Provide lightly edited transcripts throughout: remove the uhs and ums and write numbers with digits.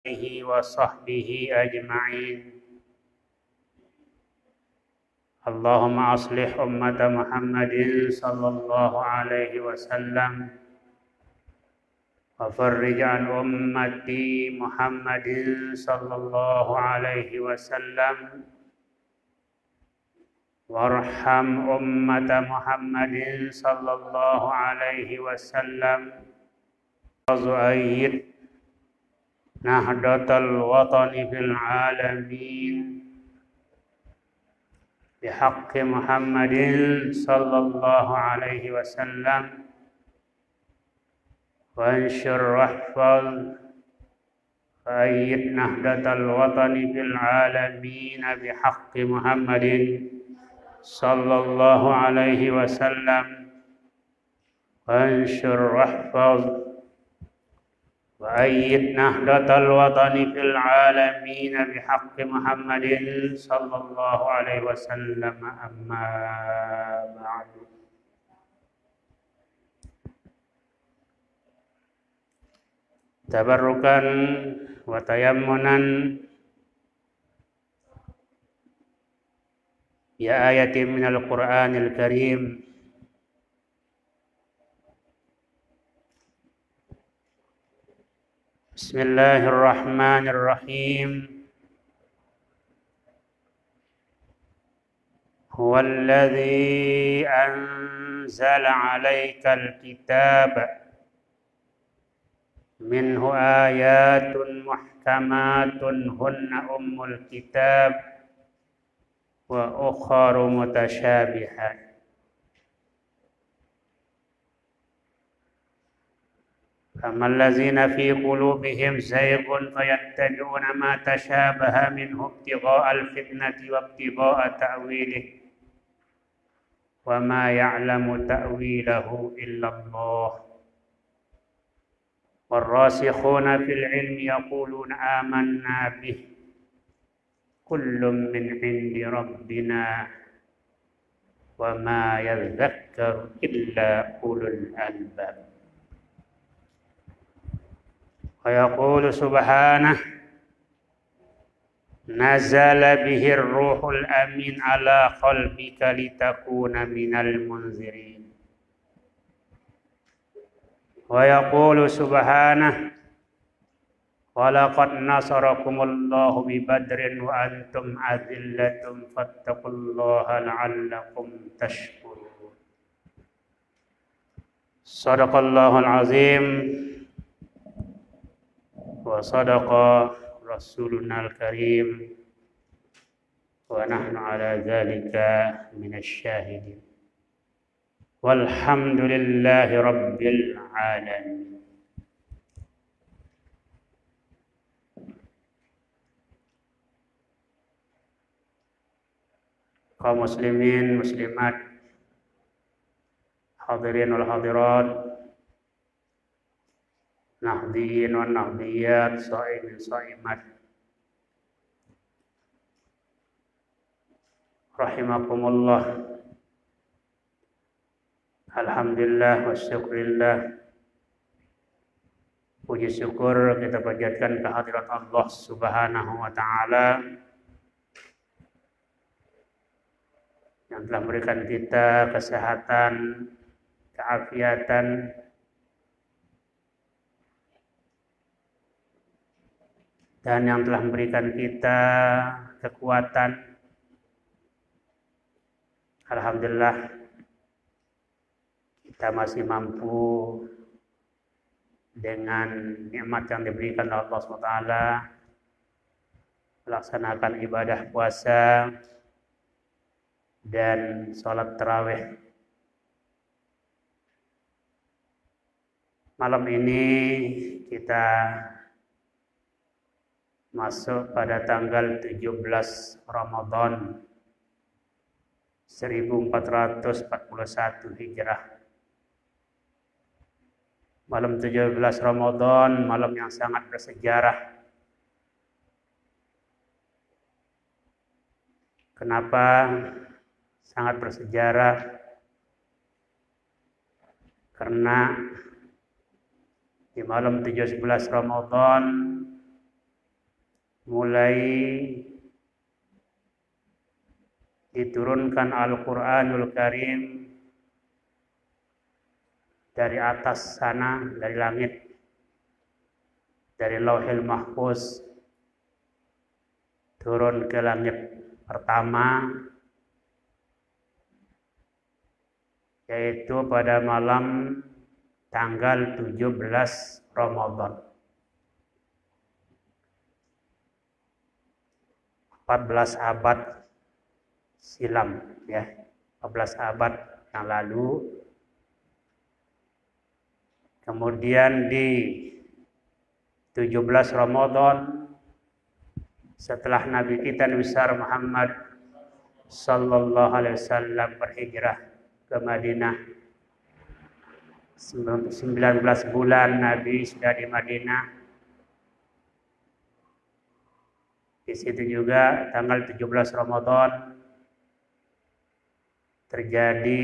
آله وصحبه أجمعين. اللهم أصلح أمة محمد صلى الله عليه وسلم وفرج عن أمة محمد صلى الله عليه وسلم وارحم أمة محمد صلى الله عليه وسلم وأيد نهضة الوطن في العالمين بحق محمد صلى الله عليه وسلم وانشر واحفظ وأيد نهضة الوطن في العالمين بحق محمد صلى الله عليه وسلم وانشر واحفظ وأيد نهضة الوطن في العالمين بحق محمد صلى الله عليه وسلم. أما بعد. Tabarrukan wa tayammunan ya ayatin minal Qur'anil Karim Bismillahirrahmanirrahim. Huwallazi anzala 'alaikal kitaba minhu ayatun muhkamatun hunna ummul kitab wa ukharu mutasyabihat. Famallazina fi qulubihim zaygun fayattabi'una ma tashabaha minhu ibtigha'al fitnati wa ibtigha'a ta'wilihi wa ma ya'lamu ta'wilahu illallah. Warrasikhuna fil ilmi yaquluna amanna bih kullum min 'indi rabbina wa ma yadhakkaru illa ulul albab. Wa yaqulu subhanahu nazala bihir ruhul amin ala qalbika litakuna minal munzirin. Wa yaqulu subhanahu walaqad nasarakumullahu bi badrin wa antum adillatun fattaqullaha la'allakum tashkurun. Sadaqallahul azim wa sadaqa rasulunal karim wa nahnu ala dzalika minasy syahidin. Walhamdulillahi rabbil alamin. Kaum muslimin muslimat, hadirin wal hadirat, nahdiyin wal nahdiyat, shaimin shaimat, rahimakumullah. Alhamdulillah wa syukurillah. Puji syukur kita panjatkan kehadirat Allah Subhanahu wa taala yang telah memberikan kita kesehatan, keafiatan, dan yang telah memberikan kita kekuatan. Alhamdulillah kita masih mampu dengan nikmat yang diberikan oleh Allah SWT melaksanakan ibadah puasa dan sholat tarawih. Malam ini kita masuk pada tanggal 17 Ramadan 1441 Hijrah. Malam 17 Ramadan, malam yang sangat bersejarah. Kenapa sangat bersejarah? Karena di malam 17 Ramadan mulai diturunkan Al-Quranul Karim dari atas sana, dari langit, dari Lauhil Mahfuz, turun ke langit pertama, yaitu pada malam tanggal 17 Ramadan 14 abad silam, ya, 14 abad yang lalu. Kemudian di 17 Ramadan setelah Nabi kita Nabi besar Muhammad sallallahu alaihi wasallam berhijrah ke Madinah, 19 bulan Nabi sudah di Madinah. Di situ juga tanggal 17 Ramadan terjadi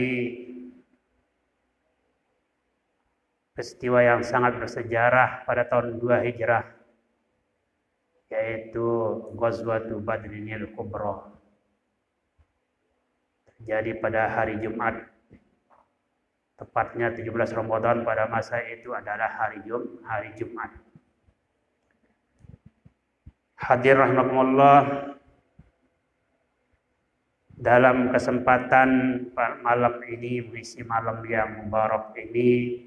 peristiwa yang sangat bersejarah pada tahun 2 Hijrah, yaitu Ghazwatu Badrinil Kubra. Terjadi pada hari Jumat, tepatnya 17 Ramadan pada masa itu adalah hari Jumat. Hadir rahimakumullah, dalam kesempatan malam ini, mengisi malam yang mubarak ini,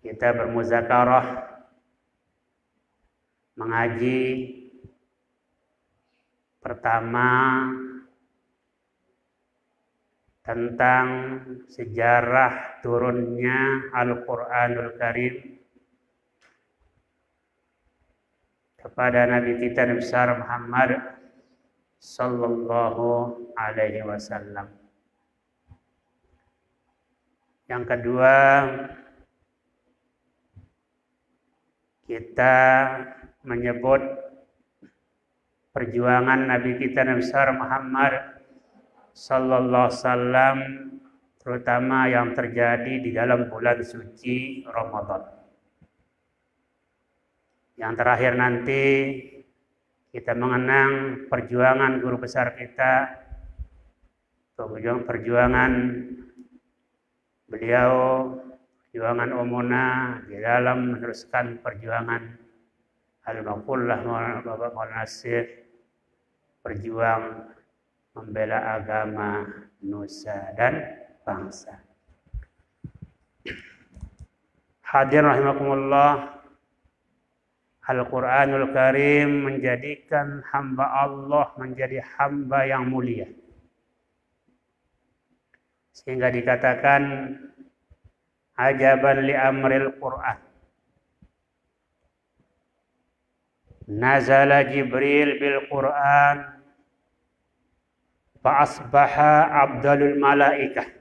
kita bermuzakarah, mengaji pertama tentang sejarah turunnya Al-Quranul Karim kepada Nabi kita Nabi besar Muhammad sallallahu alaihi wasallam. Yang kedua, kita menyebut perjuangan Nabi kita Nabi besar Muhammad sallallahu alaihi wasallam, terutama yang terjadi di dalam bulan suci Ramadan. Yang terakhir nanti kita mengenang perjuangan guru besar kita, perjuangan beliau, perjuangan Ummuna di dalam meneruskan perjuangan Al-Maqullah Bapak Maulana Nasir, berjuang membela agama, nusa dan bangsa. Hadir rahimakumullah, Al-Quranul Karim menjadikan hamba Allah menjadi hamba yang mulia. Sehingga dikatakan ajaban li amril Quran. Nazala Jibril bil Quran fa asbaha abdalul malaikah.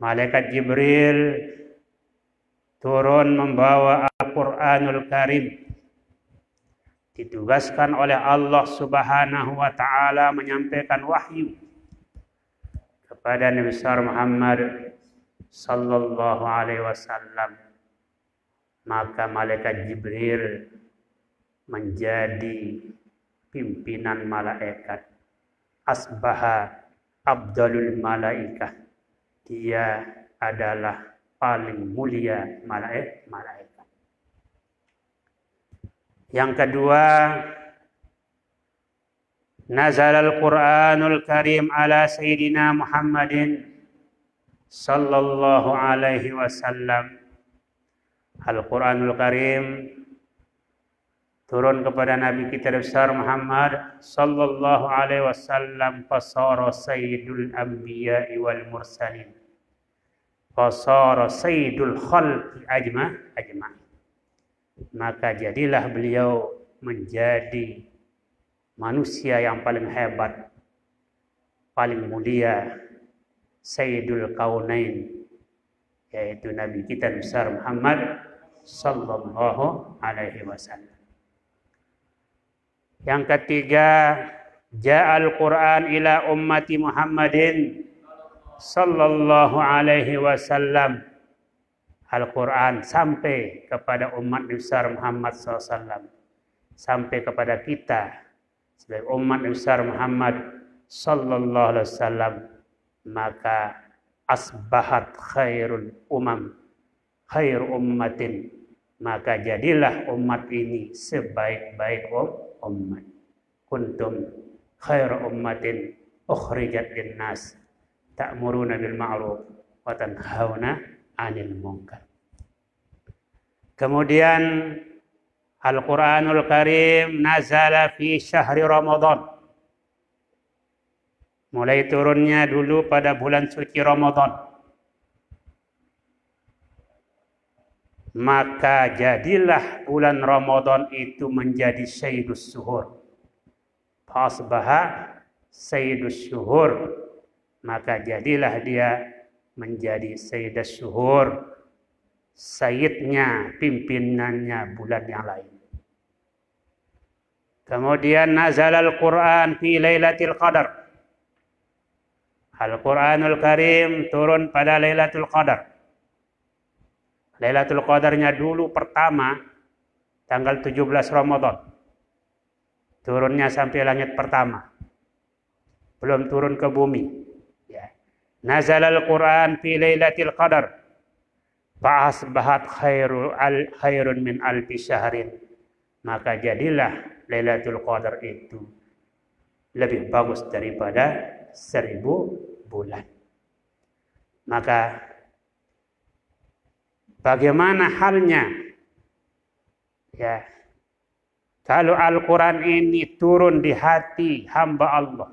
Malaikat Jibril turun membawa Al-Quranul Karim, ditugaskan oleh Allah Subhanahu wa Ta'ala menyampaikan wahyu kepada Nabi besar Muhammad sallallahu alaihi wasallam. Maka malaikat Jibril menjadi pimpinan malaikat. Asbaha abdalul malaikah. Dia adalah paling mulia malaikat. Yang kedua, nazal al-Quranul Karim ala Sayyidina Muhammadin sallallahu alaihi wasallam. Al-Quranul Karim turun kepada Nabi kita besar Muhammad sallallahu alaihi wasallam, fasara sayyidul anbiya'i wal mursalin, fasara sayyidul khalqi ajma'. Maka jadilah beliau menjadi manusia yang paling hebat, paling mulia, sayyidul kaunain, yaitu Nabi kita besar Muhammad sallallahu alaihi wasallam. Yang ketiga, ja'al Quran ila ummati Muhammadin sallallahu alaihi wasallam. Al-Quran sampai kepada umat besar Muhammad SAW, sampai kepada kita sebagai umat besar Muhammad Sallallahu Alaihi Wasallam, maka asbahat khairul umam, khair ummatin, maka jadilah umat ini sebaik-baik umat. Kuntum khair ummatin ukhrijat linnas ta'muruna bil ma'ruf wa tanhauna 'anil munkar. Kemudian Al-Quranul Karim nazala fi syahri Ramadan. Mulai turunnya dulu pada bulan suci Ramadan. Maka jadilah bulan Ramadan itu menjadi sayyidus syuhur. Fasbaha sayyidus syuhur. Maka jadilah dia menjadi sayyidus syuhur. Sayyidnya, pimpinannya bulan yang lain. Kemudian nazal Al-Quran fi Lailatul Qadar. Al-Quranul Karim turun pada Lailatul Qadar. Lailatul Qadarnya dulu pertama tanggal 17 Ramadan. Turunnya sampai langit pertama. Belum turun ke bumi. Ya. Nazal Al-Quran fi Lailatul Qadar. Fa'asbahat khairun min alfi syahrin. Maka jadilah Lailatul Qadar itu lebih bagus daripada 1000 bulan. Maka bagaimana halnya ya kalau Al-Quran ini turun di hati hamba Allah,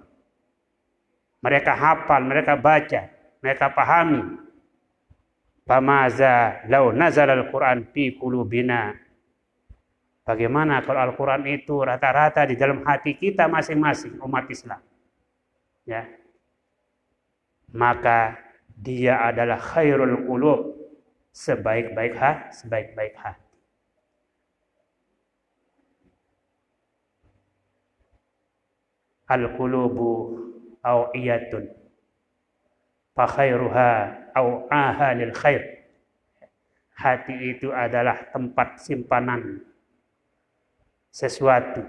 mereka hafal, mereka baca, mereka pahami. Famaza law nazala Al-Quran fi qulubina. Bagaimana kalau Al-Quran itu rata-rata di dalam hati kita masing-masing umat Islam? Ya. Maka dia adalah khairul qulub, sebaik-baik hati. Al-qulubu aw'iyatun fa khairuha aw'aha lil khair. Hati itu adalah tempat simpanan sesuatu.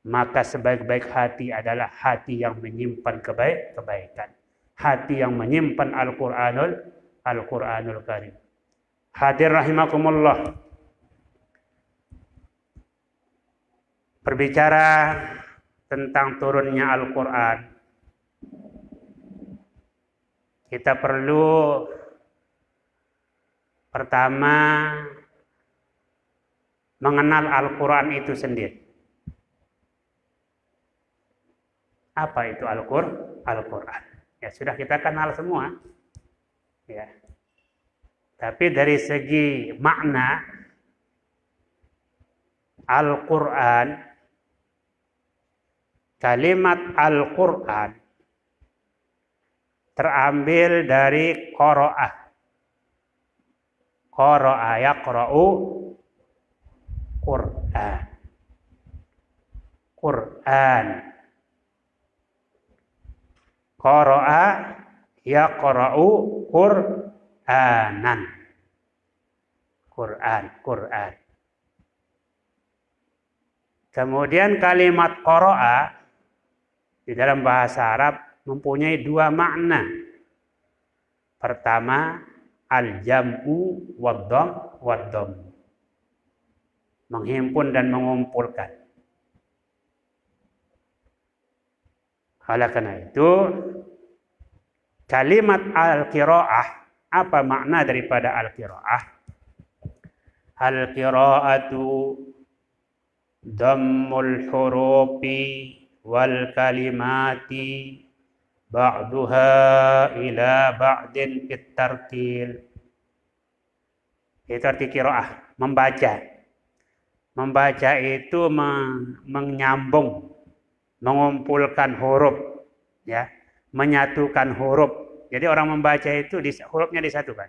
Maka sebaik-baik hati adalah hati yang menyimpan kebaikan. Hati yang menyimpan Al-Quranul Karim. Hadir rahimakumullah. Berbicara tentang turunnya Al-Quran, kita perlu pertama mengenal Al-Quran itu sendiri. Apa itu Al-Quran? Ya sudah kita kenal semua. Ya. Tapi dari segi makna Al-Quran, kalimat Al-Quran terambil dari qira'ah. Qara'a yaqra'u Quran. Quran. Qara'a yaqra'u Qur'anan. Quran. Kemudian kalimat qara'a di dalam bahasa Arab mempunyai dua makna. Pertama, al-jam'u wad-dhamm. Menghimpun dan mengumpulkan. Oleh karena itu, kalimat al-qira'ah, apa makna daripada al-qira'ah? Al-qira'atu dhammul hurufi wal kalimati ba'duha ila ba'din fit tartil. Itu arti qira'ah, membaca. Membaca itu menyambung, mengumpulkan huruf, ya, menyatukan huruf. Jadi orang membaca itu hurufnya disatukan,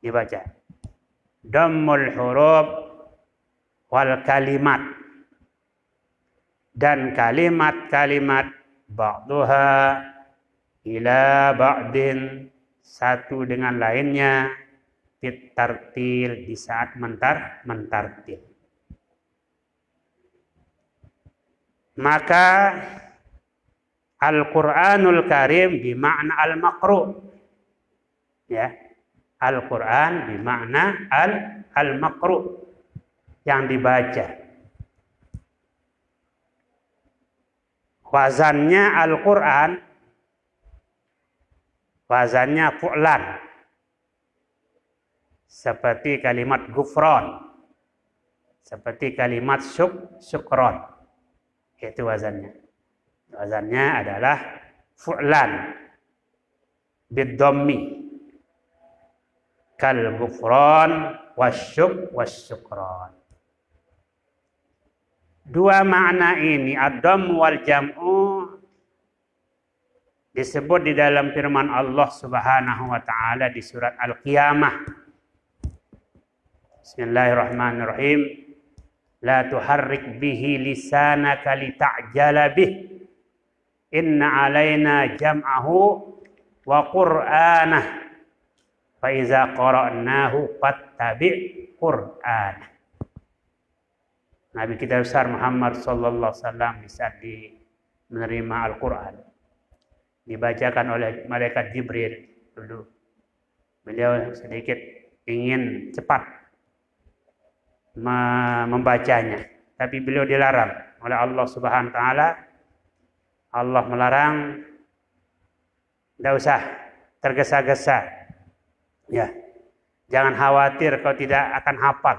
dibaca. Dhammul huruf wal kalimat, dan kalimat-kalimat ba'duha ila ba'din, satu dengan lainnya, fit tartil, di saat mentartil. Maka Al-Qur'anul Karim bimakna al-maqru. Ya. Al-Qur'an bimakna al-maqru, yang dibaca. Wazannya Al-Qur'an, wazannya fu'lan. Seperti kalimat gufron, seperti kalimat syukron. Itu wazannya. Wazannya adalah fu'lan bid-dhammi, kal gufron wasyukron. Dua makna ini, ad-dhamm wal jam'u, disebut di dalam firman Allah Subhanahu wa taala di surat Al-Qiyamah. Bismillahirrahmanirrahim. La tuharrik bihi lisanaka lita'jala bih. Inna alaina jam'ahu wa qur'anah. Fa iza qara'nahu fattabi' qur'anah. Nabi kita besar Muhammad sallallahu alaihi wasallam di saat menerima Al-Qur'an, dibacakan oleh malaikat Jibril dulu. Beliau sedikit ingin cepat membacanya, tapi beliau dilarang oleh Allah Subhanahu wa taala. Allah melarang, tidak usah tergesa-gesa. Ya. Jangan khawatir kau tidak akan hafal.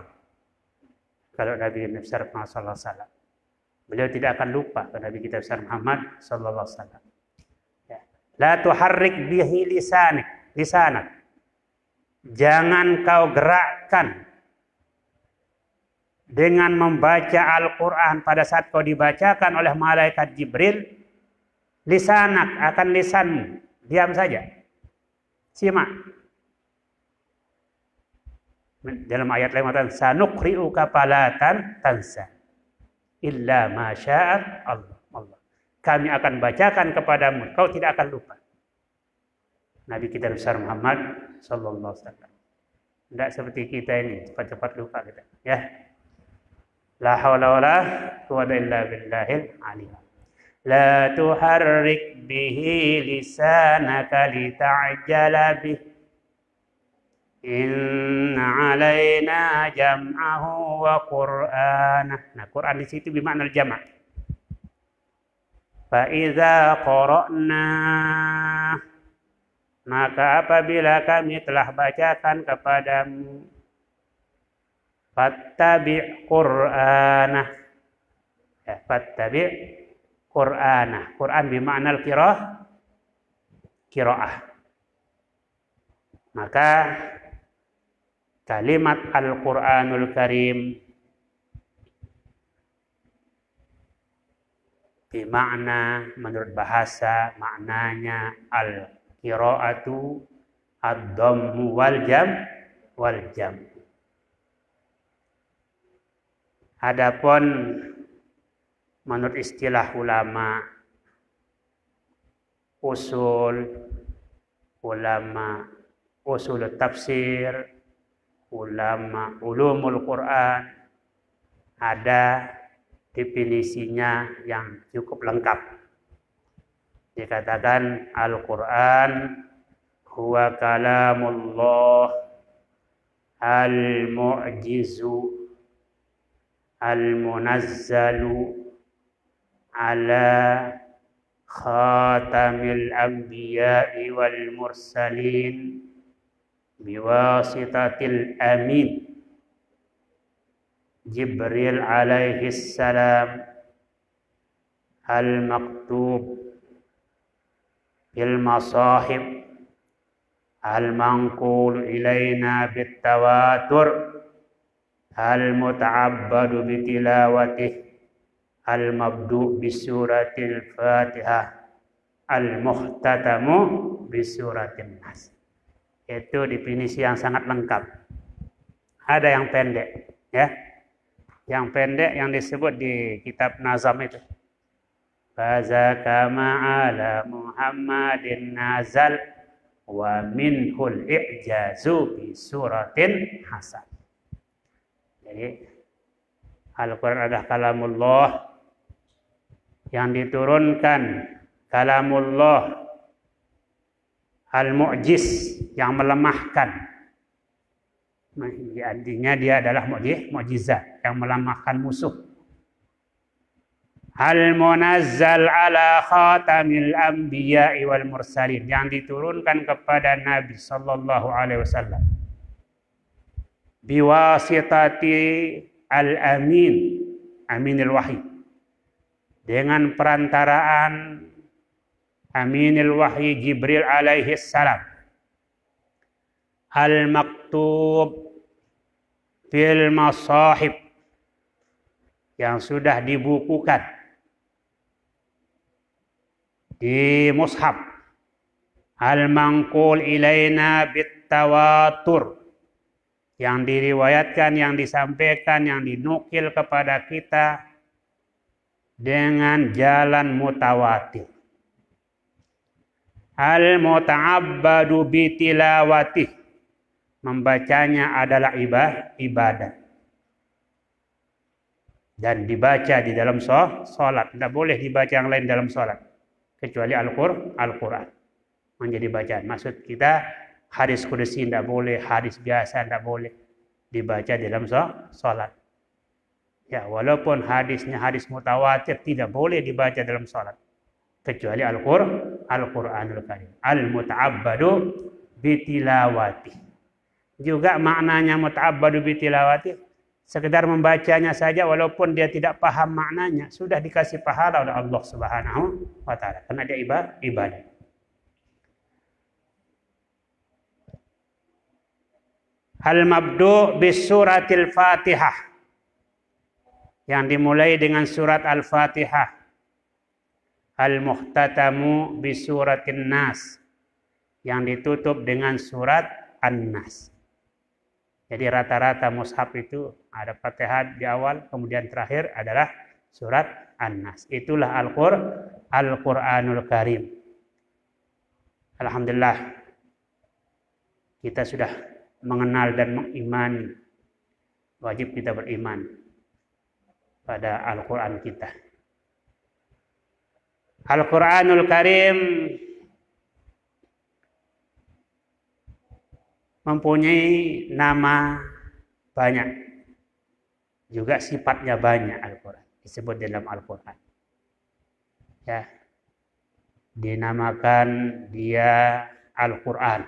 Kalau Nabi besar Muhammad sallallahu alaihi wasallam, beliau tidak akan lupa ke Nabi kita besar Muhammad sallallahu alaihi wasallam. Ya. La tuharrik bihi lisanak. Jangan kau gerakkan dengan membaca Al-Qur'an pada saat kau dibacakan oleh malaikat Jibril, lisanak, akan lisanmu. Diam saja. Simak. Dalam ayat lain mengatakan sanuqri'uka fala tansa illa ma syaa Allah. Kami akan bacakan kepadamu, kau tidak akan lupa. Nabi kita besar Muhammad sallallahu alaihi wasallam. Tidak seperti kita ini, cepat-cepat lupa kita, ya. La haula wala quwwata illa billahil aliyil. La tuharrik bihi lisanaka lita'jala bih. Inna alaina jam'ahu wa qur'anah. Nah, Quran di situ bermakna jama'. Fa idza qara'na, maka apabila kami telah bacakan kepadamu, fattabi' qur'anah. Ya, fattabi' qur'anah. Quran bermakna qiraah. Maka kalimat Al-Qur'anul Karim bermakna, menurut bahasa maknanya al-qira'atu ad-dhammu wal jam. Adapun menurut istilah ulama usul tafsir, ulama ulumul Quran, ada definisinya yang cukup lengkap. Dikatakan Al-Quran huwa kalamullah al-mu'jizu al-munazzalu ala khatamil anbiya'i wal mursalin biwasitatil amin Jibril alaihi salam al-maktub bil masahib al-manqul ilaina bit tawatur al-muta'abbadu bitilawatih al-mabdu bisuratil fatihah al-muhtatamu bisuratin nas. Itu definisi yang sangat lengkap. Ada yang pendek, ya. Yang pendek yang disebut di kitab Nazam itu. Fazaka ma'ala Muhammadin nazal wa minhul i'jazu bi suratin hasan. Jadi Al-Quran adalah kalamullah yang diturunkan, kalamullah al-mu'jiz yang melemahkan. Artinya dia adalah mukjizat yang melemahkan musuh. Al-munazzal ala khatamil anbiya'i wal mursalin, yang diturunkan kepada Nabi sallallahu alaihi wasallam biwasitati al-amin, aminil wahyi, dengan perantaraan aminil wahyi Jibril alaihi salam, al-maktub fil masahib, yang sudah dibukukan di mushaf, al-manqul ilaina bitawatur, yang diriwayatkan, yang disampaikan, yang dinukil kepada kita dengan jalan mutawatir. Al-muta'abbadu bitilawatih, membacanya adalah ibadah. Dan dibaca di dalam sholat. Tidak boleh dibaca yang lain dalam sholat, kecuali Al-Quran menjadi bacaan. Maksud kita hadis qudsi tidak boleh, hadis biasa tidak boleh dibaca di dalam sholat. Ya, walaupun hadisnya hadis mutawatir, tidak boleh dibaca dalam sholat, kecuali Al-Quranul Karim. Al-muta'abbadu bitilawati. Juga maknanya muta'abbadu bitilawati, sekedar membacanya saja walaupun dia tidak paham maknanya, sudah dikasih pahala oleh Allah Subhanahu wa taala karena dia ibadah. Al-mabdu bis suratil Fatihah, yang dimulai dengan surat Al-Fatihah. Al-muhtatamu bis suratin Nas, yang ditutup dengan surat An-Nas. Jadi rata-rata mushaf itu ada Fatihah di awal, kemudian terakhir adalah surat An-Nas. Itulah Al-Quranul Karim. Alhamdulillah, kita sudah mengenal dan mengimani, wajib kita beriman pada Al-Quran kita. Al-Quranul Karim mempunyai nama banyak, juga sifatnya banyak. Al-Quran disebut dalam Al-Quran, ya, dinamakan dia Al-Quran.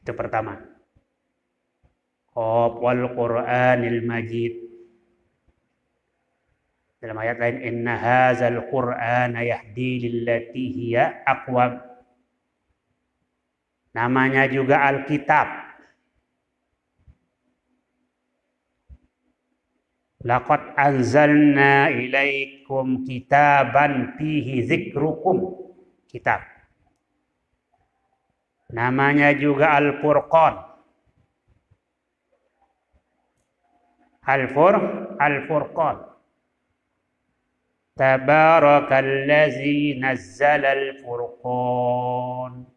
Itu pertama. Qaf wal Qur'anil Majid. Dalam ayat lain, inna hadzal Qur'ana yahdi lillati hiya aqwam. Namanya juga Alkitab. Laqad anzalna ilaikum kitaban fihi dzikrukum. Kitab. Namanya juga Al-Furqan. Al-Furqan. Tabarakallazi nazzalal furqan.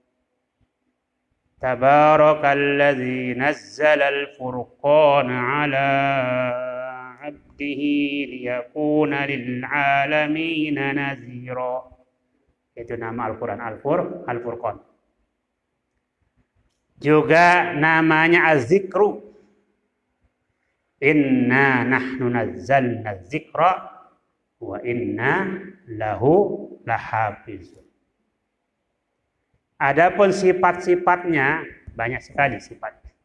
Tabarakallazi nazzalal furqana ala 'abdihi liyakuna lil 'alamina nazira. Itu nama Al-Quran, Al-Furqan. Juga namanya Az-Zikru. Inna nahnu nazzalna dzikra wa inna lahu lahafizun. Adapun sifat-sifatnya banyak sekali sifatnya.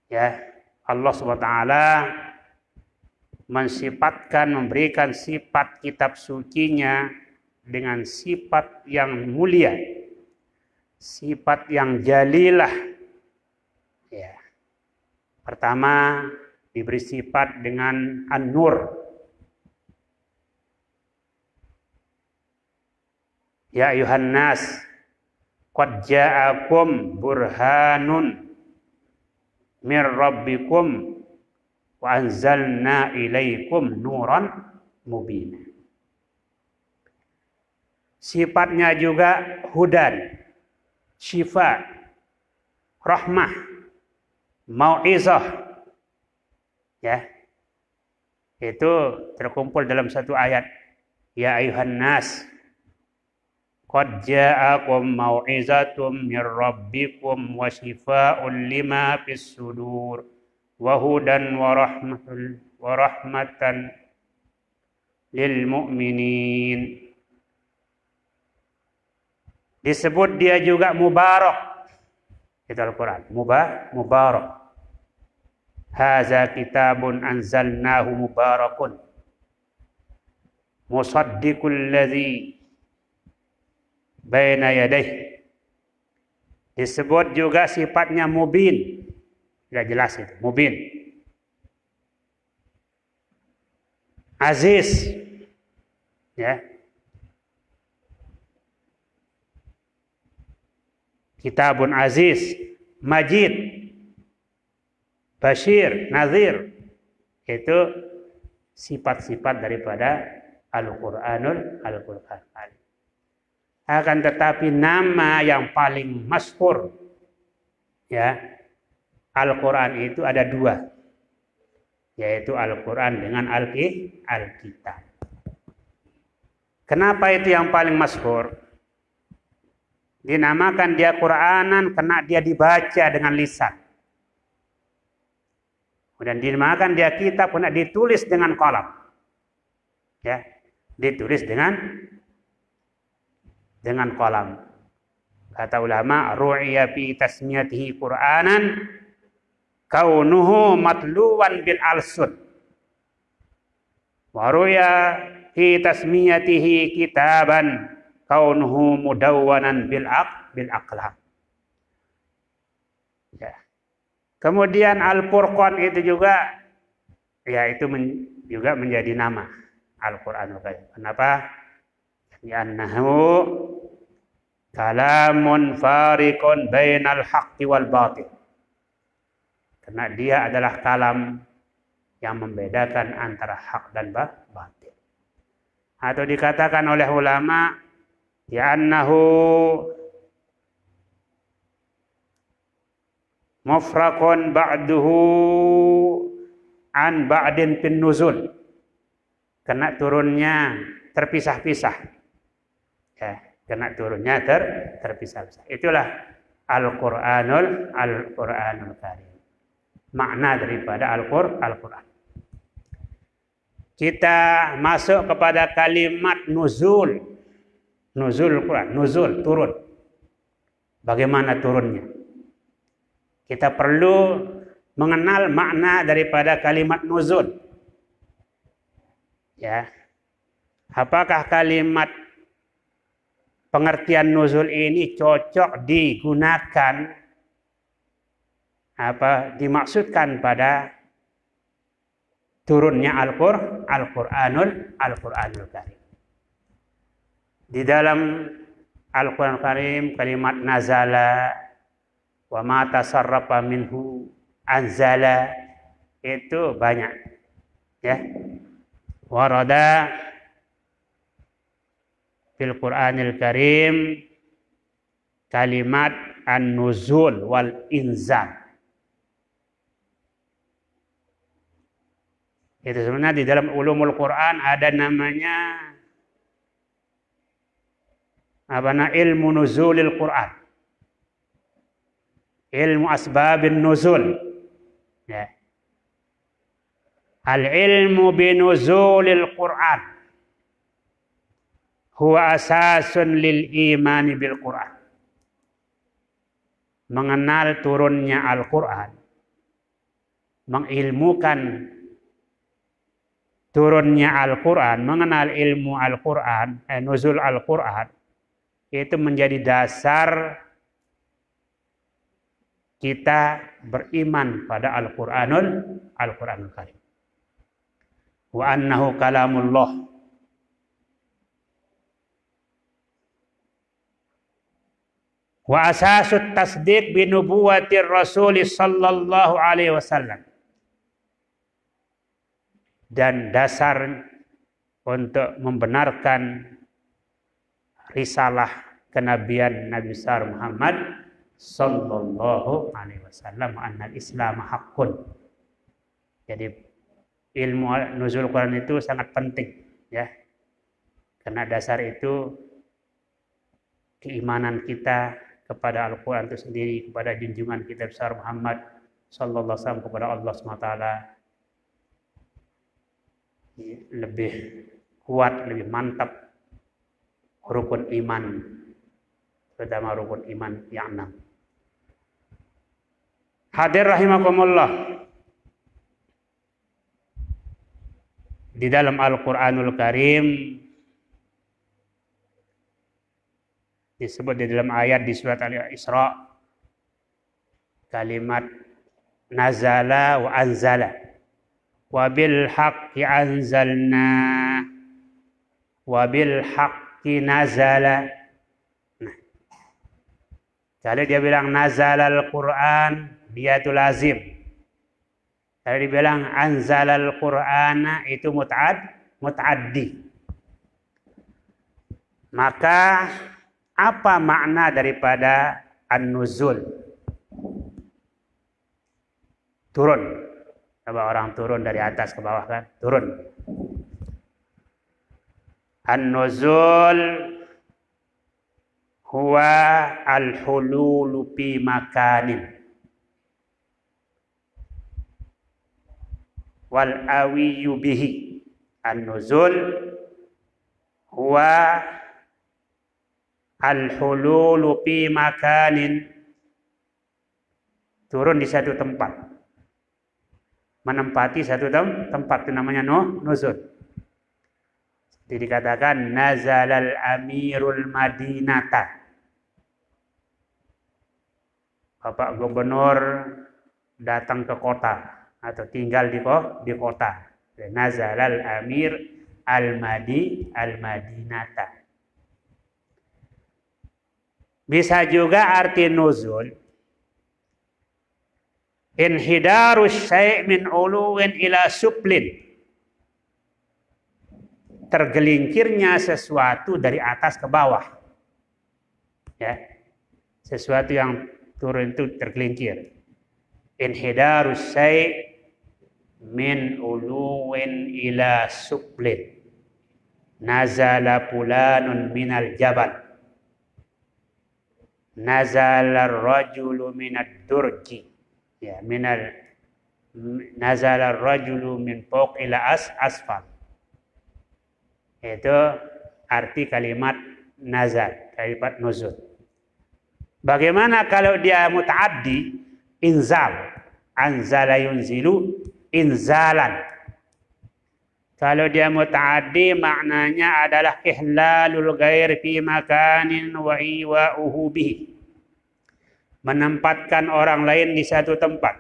Ya, Allah Subhanahu wa taala mensifatkan, memberikan sifat kitab sucinya dengan sifat yang mulia, sifat yang jalilah. Ya. Pertama, diberi sifat dengan An-Nur. Ya ayuhan nas, qad ja'akum burhanun mir rabbikum wa anzalna ilaikum nuran mubina. Sifatnya juga hudan, syifa, rahmah, mau'izah. Ya. Itu terkumpul dalam satu ayat. Ya ayuhan nas, qad ja'akum mau'izatum mir rabbikum wa shifaa'un lima fis sudur wa hudan wa rahmatan lil mu'minin. Disebut dia juga mubarak. Itu Al-Quran. Mubarak. Haza kitabun anzalnahu mubarakun. Musaddiqul ladzi baina yadayhi. Disebut juga sifatnya mubin. Sudah jelas itu. Mubin. Aziz. Ya. Kitabun aziz. Majid. Bashir, Nazir, itu sifat-sifat daripada Al-Quran. Akan tetapi nama yang paling masyhur, ya, Al-Quran itu ada dua, yaitu Al-Quran dengan Alkitab. Kenapa itu yang paling masyhur? Dinamakan dia Quranan karena dia dibaca dengan lisan. Dan dinamakan dia kitab karena ditulis dengan qalam. Ya, ditulis dengan qalam. Kata ulama, ru'iya fi tasmiyatihi Qur'anan kaunuhu matluwan bil alsun. Wa ru'iya fi tasmiyatihi kitaban kaunuhu mudawwanan bil aqlam. Ya. Kemudian Al-Furqan itu juga, ya itu juga menjadi nama Al-Quranul Karim. Kenapa? Li'annahu kalamun fariqun bainal haqqi wal batil. Karena dia adalah kalam yang membedakan antara hak dan batil. Atau dikatakan oleh ulama, li'annahu mufraqun ba'duhu an ba'din fin nuzul. Karena turunnya terpisah-pisah. Ya, karena turunnya terpisah-pisah. Itulah Al-Qur'anul Karim. Makna daripada Al-Qur'an. Kita masuk kepada kalimat nuzul. Nuzul Quran, nuzul, turun. Bagaimana turunnya? Kita perlu mengenal makna daripada kalimat nuzul. Ya. Apakah kalimat pengertian nuzul ini cocok digunakan dimaksudkan pada turunnya Al-Qur'anul Karim. Di dalam Al-Qur'an Karim kalimat nazala wa ma tasarrafa minhu anzala itu banyak, ya. Warada fil Qur'anil Karim kalimat an-nuzul wal inzal. Itu sebenarnya di dalam ulumul Quran ada namanya ilmu nuzulil Quran. Ilmu asbabin nuzul. Ya. Al-ilmu binuzulil Quran huwa asasun lil imani bil Quran. Mengenal turunnya Al-Quran, mengilmukan turunnya Al-Quran, mengenal ilmu Al-Quran, nuzul Al-Quran, itu menjadi dasar kita beriman pada Al-Quranul Karim. Wa annahu kalamullah. Wa asasut tasdiq bi nubuwatir Rasul sallallahu alaihi wasallam. Dan dasar untuk membenarkan risalah kenabian Nabi besar Muhammad sallallahu alaihi wasallam, annal Islam haqqun. Jadi ilmu nuzul Quran itu sangat penting, ya. Karena dasar itu keimanan kita kepada Al-Quran itu sendiri, kepada junjungan kita besar Muhammad sallallahu alaihi wasallam, kepada Allah SWT lebih kuat, lebih mantap rukun iman, terutama rukun iman yang 6. Hadir rahimakumullah, di dalam Al-Quranul Karim disebut di dalam ayat di surat Al-Isra kalimat nazala wa anzala wa bil haqqi anzalna wa bil haqqi nazala. Nah, kalau dia bilang nazalal Quran, dia itu lazim. Kalau dibilang anzalal Qur'ana, itu muta'addi. Maka apa makna daripada an-nuzul? Turun. Coba orang turun dari atas ke bawah kan? Turun. An-nuzul huwa al-hululu fi makanin wal awiyu bihi. An-nuzul huwa al-hululu fi makanin, turun di satu tempat, menempati satu tempat, itu namanya nuzul. Jadi dikatakan nazalal amirul madinata, Bapak Gubernur datang ke kota atau tinggal di kota. Nazalal amir al-madinata. Bisa juga arti nuzul inhidarus syai' min uluwin ila suplin, tergelincirnya sesuatu dari atas ke bawah, ya, sesuatu yang turun itu tergelincir. Inhidarus syai' min uluwin ila suplin, nazala fulanun minal jabal, nazala rajulu minad durji, ya, nazala rajulu min fawq ila asfal. Itu arti kalimat nazal, kalimat nuzul. Bagaimana kalau dia muta'addi? Inzal, anzala yunzilu inzalan. Kalau dia muta'addi, maknanya adalah ihlalul ghair fi makanin wa iwa'uhu bihi, menempatkan orang lain di satu tempat,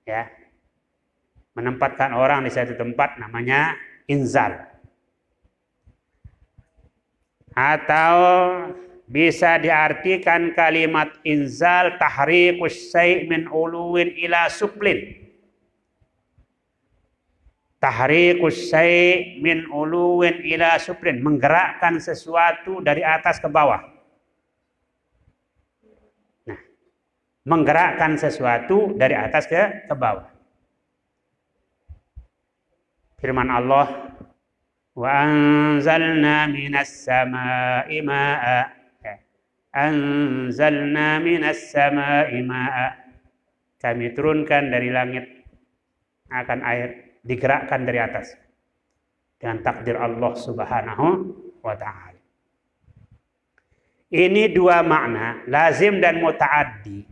ya, menempatkan orang di satu tempat namanya inzal. Atau bisa diartikan kalimat inzal tahrikus syai' min uluwin ila suplin, tahrikus syai' min uluwin ila suplin, menggerakkan sesuatu dari atas ke bawah. Nah, menggerakkan sesuatu dari atas ke bawah. Firman Allah, wa anzalna minas samaa'i maa'a, anzalna minas samaa'i maa'a, kami turunkan dari langit akan air, digerakkan dari atas dengan takdir Allah Subhanahu wa ta'ala. Ini dua makna, lazim dan muta'addi.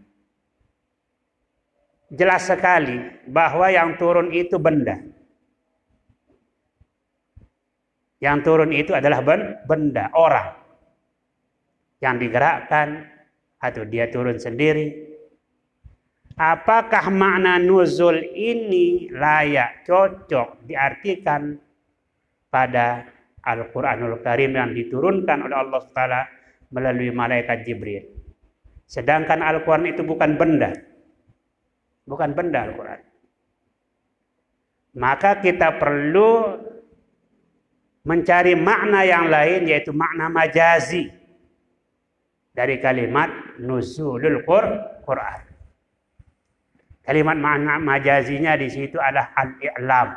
Jelas sekali bahwa yang turun itu benda. Yang turun itu adalah benda, orang. Yang digerakkan atau dia turun sendiri. Apakah makna nuzul ini layak, cocok diartikan pada Al-Quranul Karim yang diturunkan oleh Allah Ta'ala melalui malaikat Jibril? Sedangkan Al-Quran itu bukan benda. Bukan benda Al-Quran. Maka kita perlu mencari makna yang lain, yaitu makna majazi dari kalimat nuzulul Quran. Kalimat makna majazinya di situ adalah al-i'lam.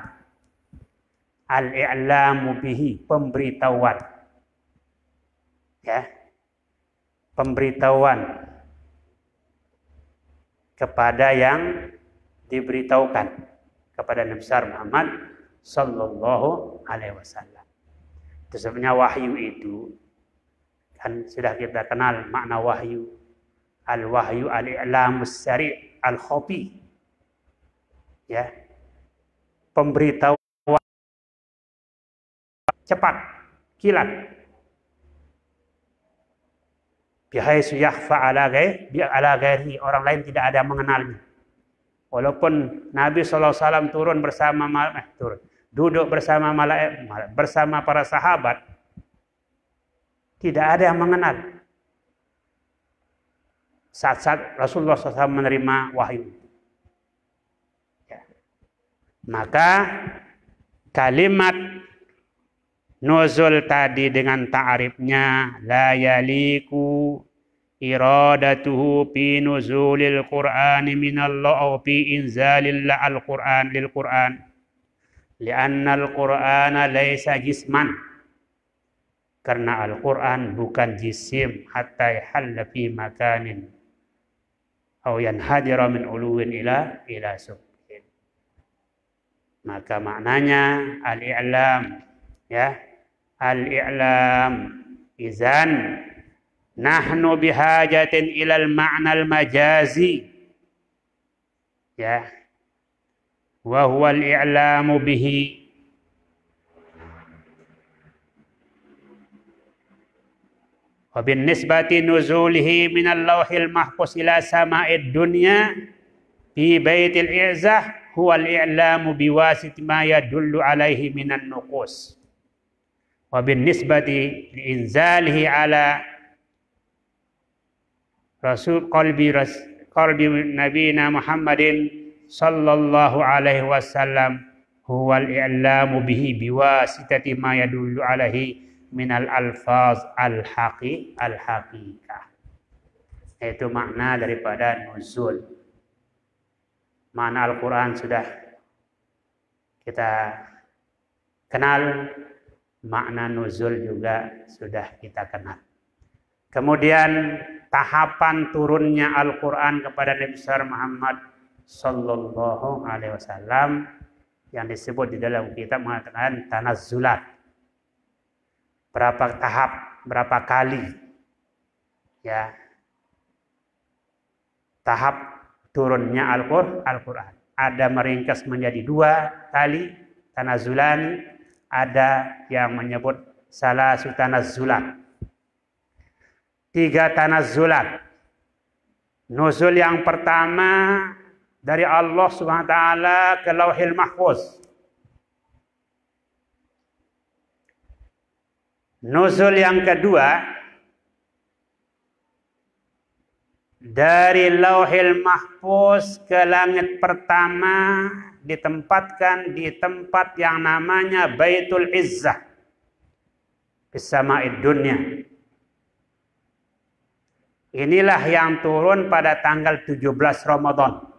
Al-i'lamu bihi, pemberitahuan. Ya. Pemberitahuan kepada yang diberitahukan, kepada Nabi besar Muhammad sallallahu alaihi wasallam. Itu sebenarnya wahyu itu kan sudah kita kenal makna wahyu. Al-wahyu al-i'lamus sari' al-khafi. Ya. Pemberitahuan cepat, kilat. Bihaitsu yakhfa ala ghairi, orang lain tidak ada yang mengenalnya. Walaupun Nabi SAW turun bersama duduk bersama bersama para sahabat, tidak ada yang mengenal. Saat-saat Rasulullah SAW menerima wahyu. Ya. Maka kalimat nuzul tadi dengan ta'rifnya la yaliku iradatuhu fi nuzulil Qur'ani minallah aw fi inzalil al-Qur'an lil Qur'an li'anna al-Qur'ana laysa jisman, karena Al-Qur'an bukan jisim hatta yahalla fi makanin aw yanhadira min uluwin ila subhin. Maka maknanya al-i'lam, ya, al-i'lam izan nahnu bihajatin ilal ma'nal majazi, ya, wa huwa al-i'lamu bihi. Wa bin nisbati nuzulihi minal lawhil mahfuz ila sama'id dunya fi baitil i'zah huwa al-i'lamu biwasit ma yadullu alaihi minan nuqus. Wa bin nisbati li'inzalihi ala Rasul qalbi nabiyina Muhammadin sallallahu alaihi wasallam huwal i'lamu bihi biwasitati ma yadullu alaihi minal alfaz al-haqiqah. Itu makna daripada nuzul. Makna Al-Quran sudah kita kenal, makna nuzul juga sudah kita kenal. Kemudian tahapan turunnya Al-Quran kepada Nabi besar Muhammad sallallahu alaihi wasallam yang disebut di dalam kitab mengatakan tanazzulat. Berapa tahap, berapa kali, ya, tahap turunnya Al-Quran. Ada meringkas menjadi 2 kali tanazzulani, ada yang menyebut salasu tanazzulat, 3 tanazzulat. Nuzul yang pertama dari Allah Subhanahu wa taala ke Lauhil Mahfuz. Nuzul yang kedua dari Lauhil Mahfuz ke langit pertama, ditempatkan di tempat yang namanya Baitul Izzah fis sama'id dunya. Inilah yang turun pada tanggal 17 Ramadan.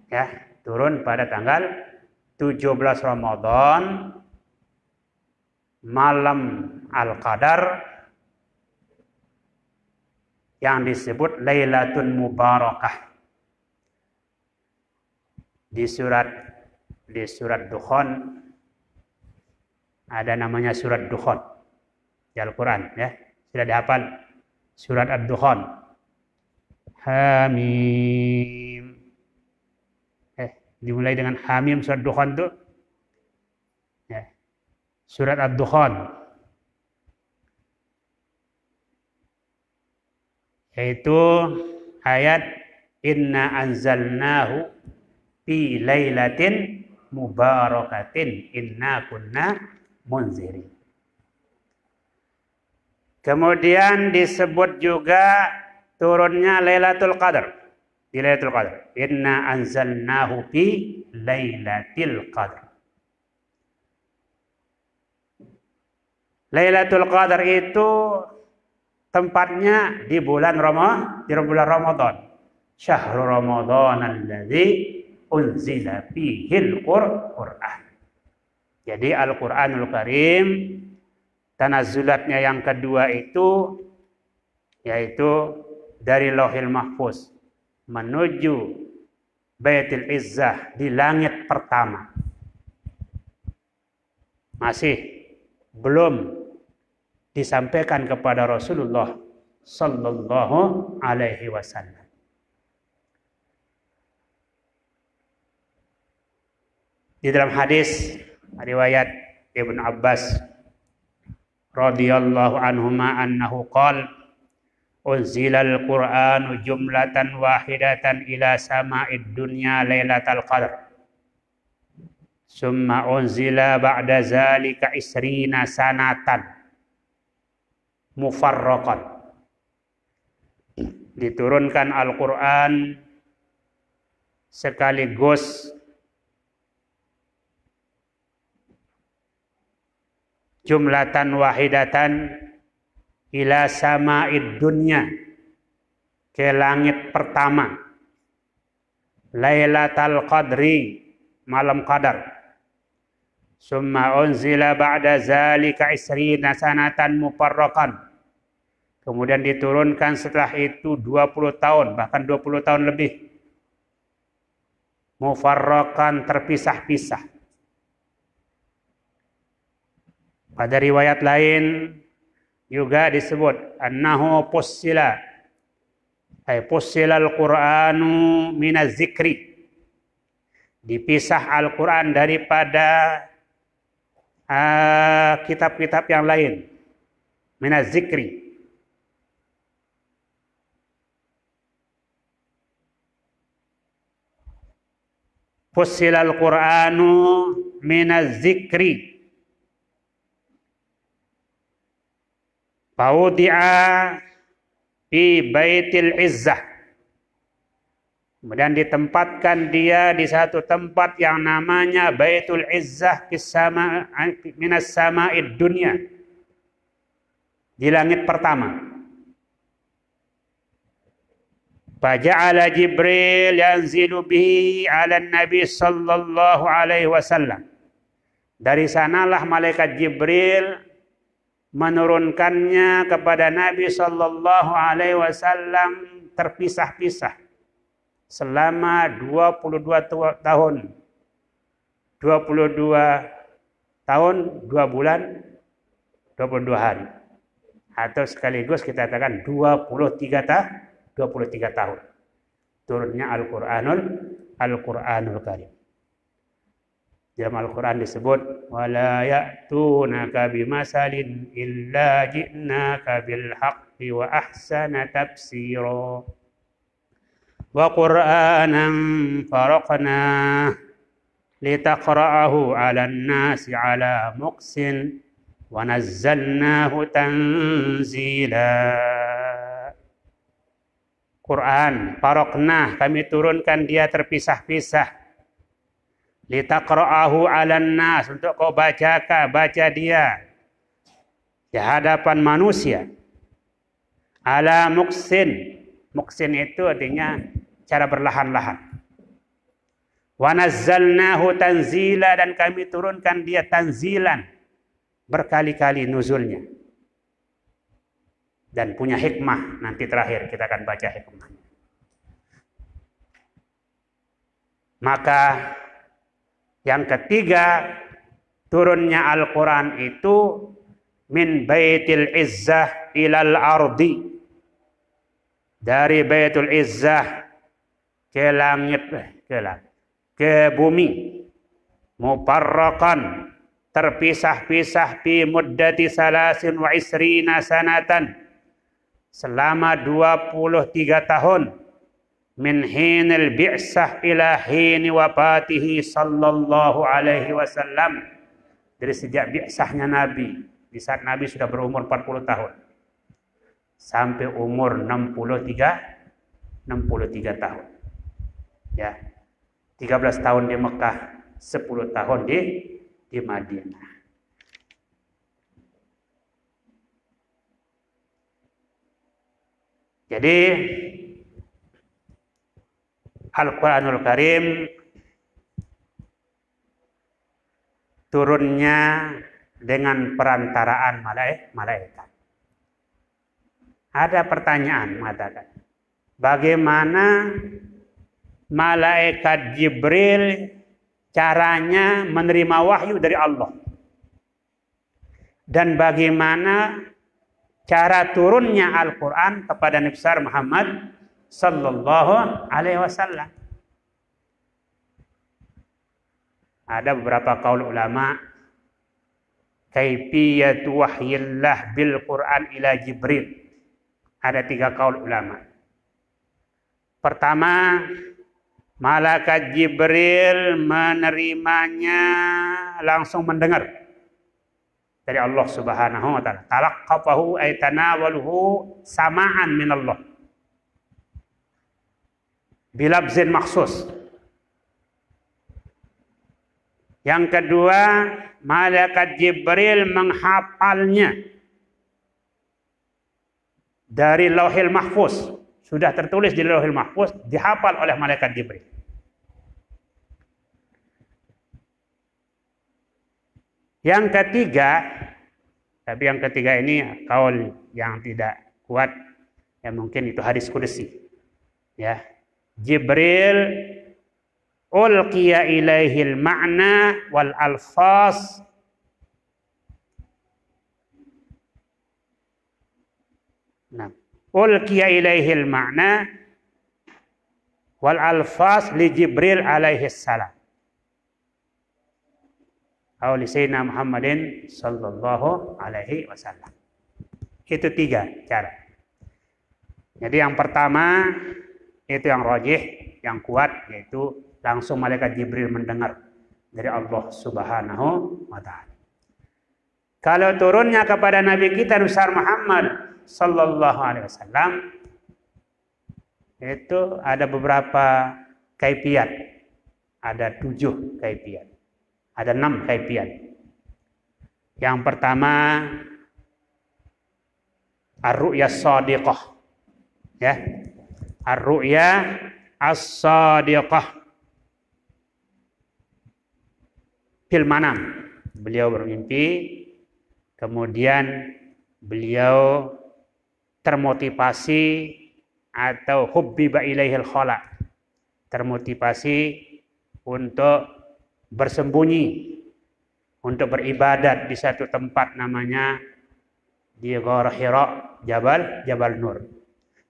Ya, turun pada tanggal 17 Ramadan, malam Al-Qadar, yang disebut Lailatun Mubarakah. Di surat Dukhan ada namanya surat Dukhan di Al-Quran, ya. Sudah dihafal surat Ad-Dukhan. Hamim. Dimulai dengan Hamim surat Dukhan itu. Ya. Surat Ad-Dukhan, yaitu ayat inna anzalnahu fi lailatin mubarakatin inna kunna munzirin. Kemudian disebut juga turunnya Lailatul Qadar. Di Lailatul Qadar, inna anzalnahu fi lailatul qadar. Lailatul Qadar itu tempatnya di bulan Ramadan. Syahrul Ramadan alladzi unzila fihil Qur'an. Jadi Al-Qur'anul Karim tanazzulatnya yang kedua itu yaitu dari Lauhil Mahfuz menuju Baitul Izzah di langit pertama. Masih belum disampaikan kepada Rasulullah sallallahu alaihi wasallam. Di dalam hadis riwayat Ibnu Abbas radhiyallahu anhuma annahu qala unzilal Qur'anu jumlatan wahidatan ila sama'id dunya lailatal qadar summa unzila ba'da zalika isrina sanatan mufarraqan. Diturunkan Al-Qur'an sekaligus jumlatan wahidatan ila sama'id dunya ke langit pertama lailatal qadri malam qadar summa unzila ba'da zalika isrina sanatan mufarraqan, kemudian diturunkan setelah itu 20 tahun bahkan 20 tahun lebih mufarraqan terpisah-pisah. Pada riwayat lain juga disebut annahu fussila ay fussilal Qur'anu minaz zikri, dipisah Al-Qur'an daripada kitab-kitab yang lain, minaz zikri. Fussilal Qur'anu minaz zikri Faudi'a fi Baitil Izzah, kemudian ditempatkan dia di satu tempat yang namanya Baitul Izzah minas sama'id dunya, di langit pertama. Faja'ala Jibril yanzilu bihi 'ala Nabi sallallahu alaihi wasallam. Dari sanalah malaikat Jibril menurunkannya kepada Nabi sallallahu alaihi wasallam terpisah-pisah selama 22 tahun. 22 tahun 2 bulan 22 hari. Atau sekaligus kita katakan 23 tahun. Turunnya Al-Qur'anul Karim. Dalam Al-Quran disebut wala ya'tunaka bimasalin illa ji'naka bil haqqi wa ahsana tafsira wa qur'anan faraqnah litaqra'ahu 'alan nasi 'ala muqsin wa nazzalnahu tanzila. Quran faraqnah, kami turunkan dia terpisah-pisah. Litaqra'ahu 'alan nas, untuk kau baca dia di hadapan manusia. Ala muqsin, muqsin itu artinya cara berlahan-lahan. Wa nazzalnahu tanzila, dan kami turunkan dia tanzilan, berkali-kali nuzulnya. Dan punya hikmah, nanti terakhir kita akan baca hikmahnya. Maka yang ketiga, turunnya Al-Quran itu min Baitil Izzah ilal ardi, dari Baitul Izzah ke langit, ke bumi, mufarraqan, terpisah-pisah fi muddati salasin wa isrina sanatan, selama 23 tahun, min hinil bi'sah ila hini wafatihi sallallahu alaihi wasallam, dari sejak bi'sahnya Nabi, di saat Nabi sudah berumur 40 tahun sampai umur 63 tahun. Ya. 13 tahun di Mekah, 10 tahun di Madinah. Jadi Al-Quranul Karim turunnya dengan perantaraan malaikat. Ada pertanyaan mengatakan, bagaimana malaikat Jibril caranya menerima wahyu dari Allah? Dan bagaimana cara turunnya Al-Quran kepada Nabi besar Muhammad sallallahu alaihi wasallam? Ada beberapa kaul ulama, kaifiyatu wahyillah bil Quran ila Jibril. Ada 3 kaul ulama. Pertama, malaikat Jibril menerimanya langsung mendengar dari Allah Subhanahu wa taala. Talaqqafahu ay tanawaluhu sama'an min Allah. Bilabzin maksus. Yang kedua, malaikat Jibril menghafalnya dari Lauhil Mahfuz. Sudah tertulis di Lauhil Mahfuz, dihafal oleh malaikat Jibril. Yang ketiga, tapi yang ketiga ini kaul yang tidak kuat, ya mungkin itu hadis qudsi. Ya. Jibril ulqiya ilaihil ma'na wal alfaz ulqiya ilaihil ma'na wal alfaz li Jibril alaihi salam. Auli Sayyidina Muhammadin sallallahu alaihi wasallam. Itu 3 cara. Jadi yang pertama itu yang rajih, yang kuat, yaitu langsung malaikat Jibril mendengar dari Allah Subhanahu wa taala. Kalau turunnya kepada Nabi kita besar Muhammad sallallahu alaihi wasallam, itu ada beberapa kaifiyat. Ada 7 kaifiyat. Ada 6 kaifiyat. Yang pertama, ar-ru'ya as-shadiqah. Ya. Ar-ru'ya as-shadiqah. Fil manam. Beliau bermimpi, kemudian beliau termotivasi atau hubbiba ilaihil khala. Termotivasi untuk bersembunyi, untuk beribadat di satu tempat namanya di Ghar Hira, Jabal Nur.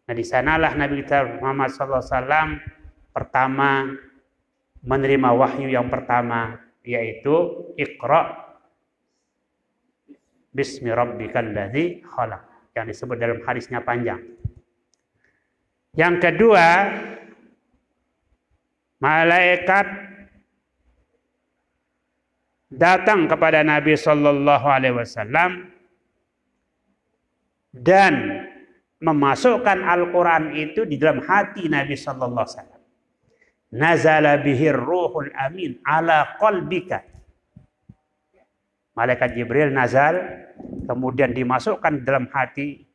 Nah, di sanalah Nabi kita Muhammad SAW pertama menerima wahyu yang pertama, yaitu Iqra bismi rabbikal ladzi khalaq, yang disebut dalam hadisnya panjang. Yang kedua, malaikat datang kepada Nabi sallallahu alaihi wasallam dan memasukkan Al-Quran itu di dalam hati Nabi sallallahu alaihi wasallam. Nazala bihir ruhul amin ala qalbika. Malaikat Jibril nazal, kemudian dimasukkan dalam hati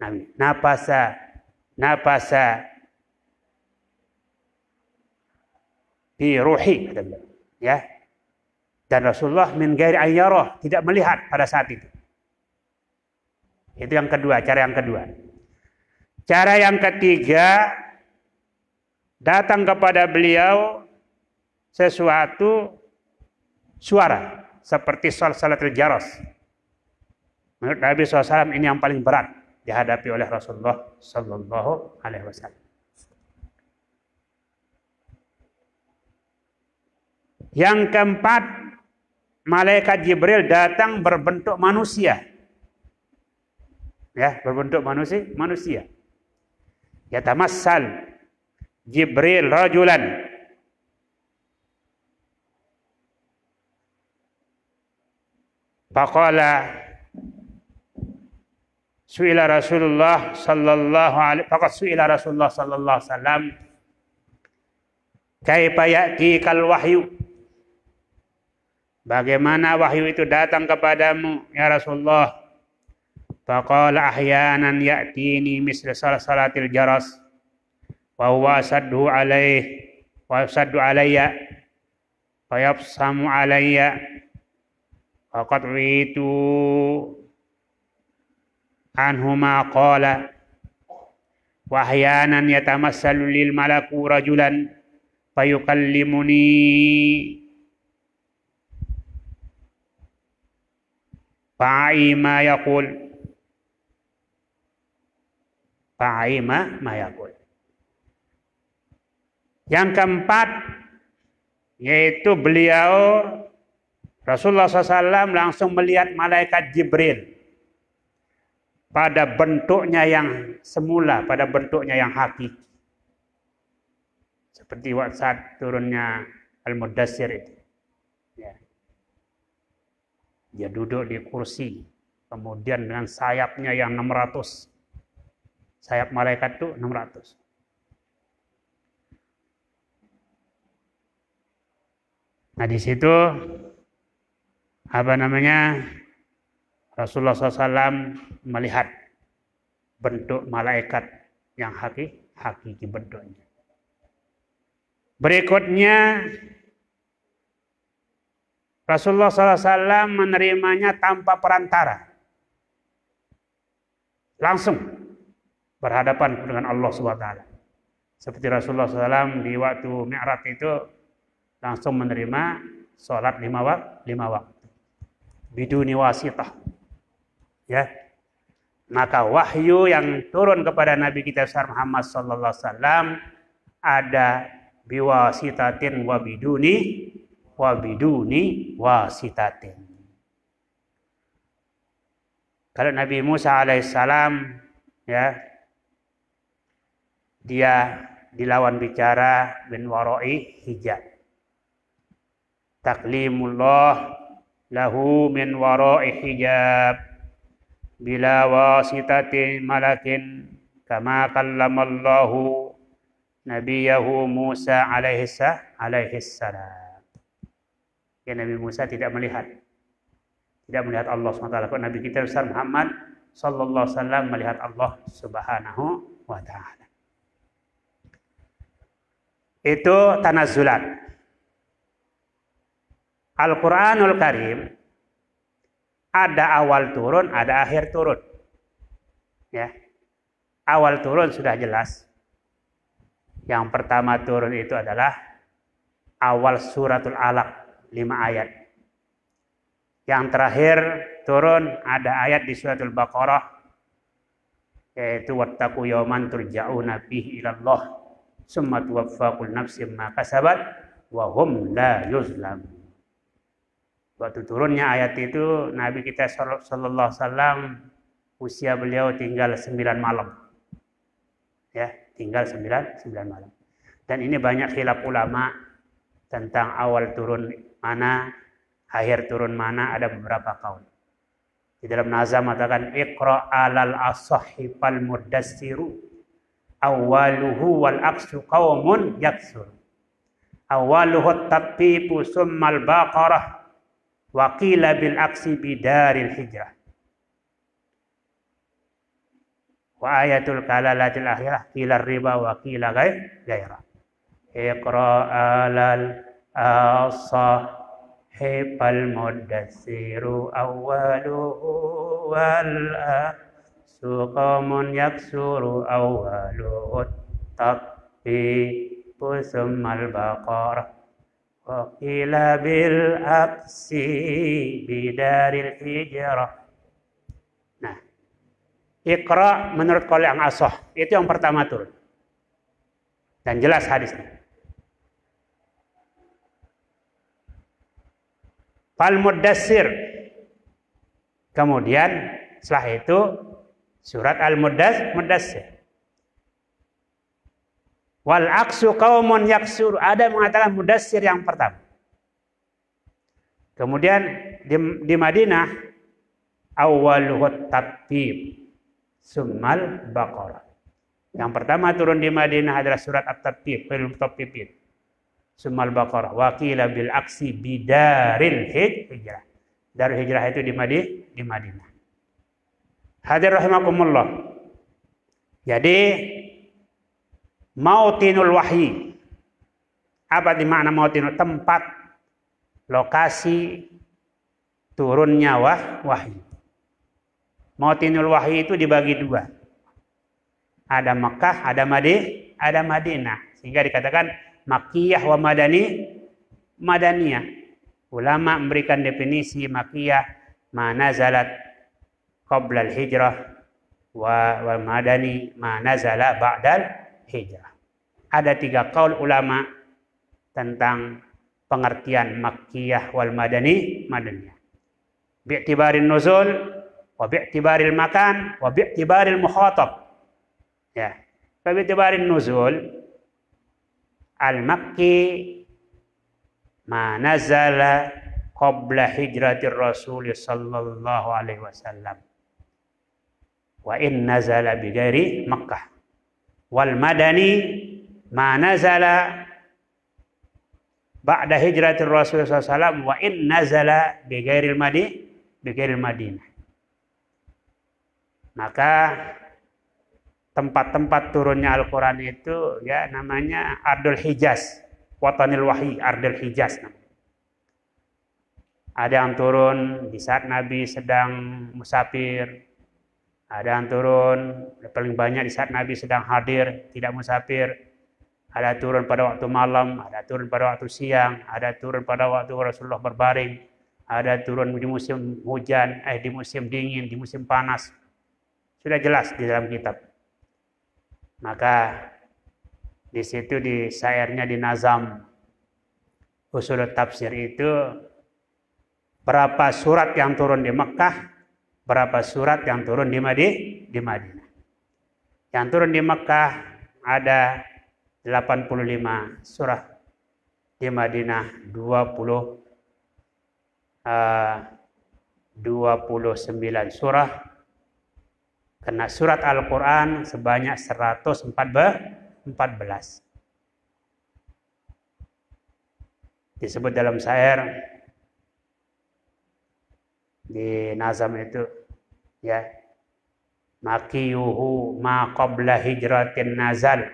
Nabi. Napasa bi ruhi, ya. Dan Rasulullah min ghairi ayyarah, tidak melihat pada saat itu. Itu yang kedua, cara yang kedua. Cara yang ketiga, datang kepada beliau sesuatu suara seperti salatul jaras. Menurut Nabi SAW ini yang paling berat dihadapi oleh Rasulullah Sallallahu Alaihi Wasallam. Yang keempat, malaikat Jibril datang berbentuk manusia. Ya, berbentuk manusia. Yatamassal Jibril rajulan. Faqala su'ila Rasulullah sallallahu alaihi wasallam kaifa ya'tikal wahyu. Bagaimana wahyu itu datang kepadamu ya Rasulullah? Faqala ahyanan ya'tini misla salatil jaras wa huwa asaddu alayya fa yabsamu alayya faqad witu anhuma qala wa ahyanan yatamassalu lil malaku rajulan fayukallimuni fa'i ma yaqul Yang keempat yaitu beliau Rasulullah SAW langsung melihat malaikat Jibril pada bentuknya yang semula, pada bentuknya yang hakiki. Seperti saat turunnya Al-Mudassir itu. Ya. Dia duduk di kursi, kemudian dengan sayapnya yang 600. Sayap malaikat itu 600. Nah di situ Rasulullah SAW melihat bentuk malaikat yang hakiki bentuknya. Berikutnya Rasulullah SAW menerimanya tanpa perantara, langsung berhadapan dengan Allah SWT. Seperti Rasulullah SAW di waktu Mi'raj itu langsung menerima sholat 5 waktu. Biduni wasitah. Ya. Maka wahyu yang turun kepada Nabi kita Muhammad sallallahu alaihi wasallam ada biwasitatin wa biduni wasitatin. Kalau Nabi Musa alaihissalam ya dia dilawan bicara bin warai hijab. Taklimullah lahu min warai hijab bila wasitati malakin kama kallamallahu nabiyahu Musa alaihissalam. Ya Nabi Musa tidak melihat Allah SWT. Nabi kita Muhammad sallallahu alaihi wasallam melihat Allah Subhanahu wa taala. Itu tanazzulat. Al-Qur'anul Karim ada awal turun, ada akhir turun. Ya. Awal turun sudah jelas. Yang pertama turun itu adalah awal suratul Alaq 5 ayat. Yang terakhir turun ada ayat di suratul Baqarah yaitu wattaqu yawman turja'una fihi ila Allah summa tuwaffa kullu nafsin ma kasabat wa hum la yuzlamun. Waktu turunnya ayat itu Nabi kita sallallahu alaihi wasallam usia beliau tinggal 9 malam. Ya, tinggal 9 malam. Dan ini banyak khilaf ulama tentang awal turun mana, akhir turun mana, ada beberapa kaul. Di dalam Nazam mengatakan iqra alal asahhi fal mudassiru awwaluhu wal aqsu qaumun yaksur. Awwaluhu at-tatbibu summal baqarah wa qila bil aqsi bidaril hijrah. Wa ayatul kalalatil akhirah qila riba wa qila ghairah. Iqra alal asahhi fal mudassiru awwaluhu wal suqamun yaksuru awwaluhu tatbibu summal baqarah wa qila bil aqsi bidaril hijrah. Nah, Iqra menurut qaul yang asah itu yang pertama turun. Dan jelas hadisnya. Fal mudassir. Kemudian setelah itu surat Al-Mudassir. Wal aqsu qaumun yaksur. Ada mengatakan mudassir yang pertama. Kemudian di Madinah awwaluhut tatbib summal baqarah. Yang pertama turun di Madinah adalah surat At-Tatbib, Al-Mutaffifin. Summal baqarah wa qila bil aqsi bidaril hijrah. Darul hijrah itu di Madinah. Hadir rahimakumullah. Jadi mautinul wahyi. Apa di makna mautinul? Tempat, lokasi turunnya wahyu. Mautinul wahyi itu dibagi dua. Ada Mekah, ada Madinah. Sehingga dikatakan Makkiyah wa Madaniyah. Ulama memberikan definisi Makkiyah ma nazalat qabla al-hijrah wa madani ma nazala ba'dal hijrah. Ada 3 qaul ulama tentang pengertian Makkiyah wal Madaniyah. Bi'tibaril nuzul wa bi'tibaril makan wa bi'tibaril mukhatab. Ya. Bi'tibaril nuzul al-Makki ma nazala qabla hijratir Rasul sallallahu alaihi wasallam. Wa in nazala bi ghairi Makkah. Wal madani ma nazala ba'da hijratir Rasul sallallahu alaihi wasallam wa in nazala bi ghairil Madinah. Maka tempat-tempat turunnya Al-Qur'an itu ya namanya Ardul Hijaz, watanil wahyi, Ardul Hijaz namanya. Ada yang turun di saat Nabi sedang musafir. Ada yang turun paling banyak di saat Nabi sedang hadir, tidak musafir. Ada turun pada waktu malam, ada turun pada waktu siang, ada turun pada waktu Rasulullah berbaring, ada turun di musim hujan, di musim dingin, di musim panas. Sudah jelas di dalam kitab. Maka di situ di syairnya di Nazam Ushul Tafsir itu berapa surat yang turun di Mekah, berapa surat yang turun di Madinah. Yang turun di Mekah ada 85 surah, di Madinah 29 surah. Karena surat Al-Quran sebanyak 114. Disebut dalam syair di Nazam itu ya, makiyuhu ma qabla hijratin nazal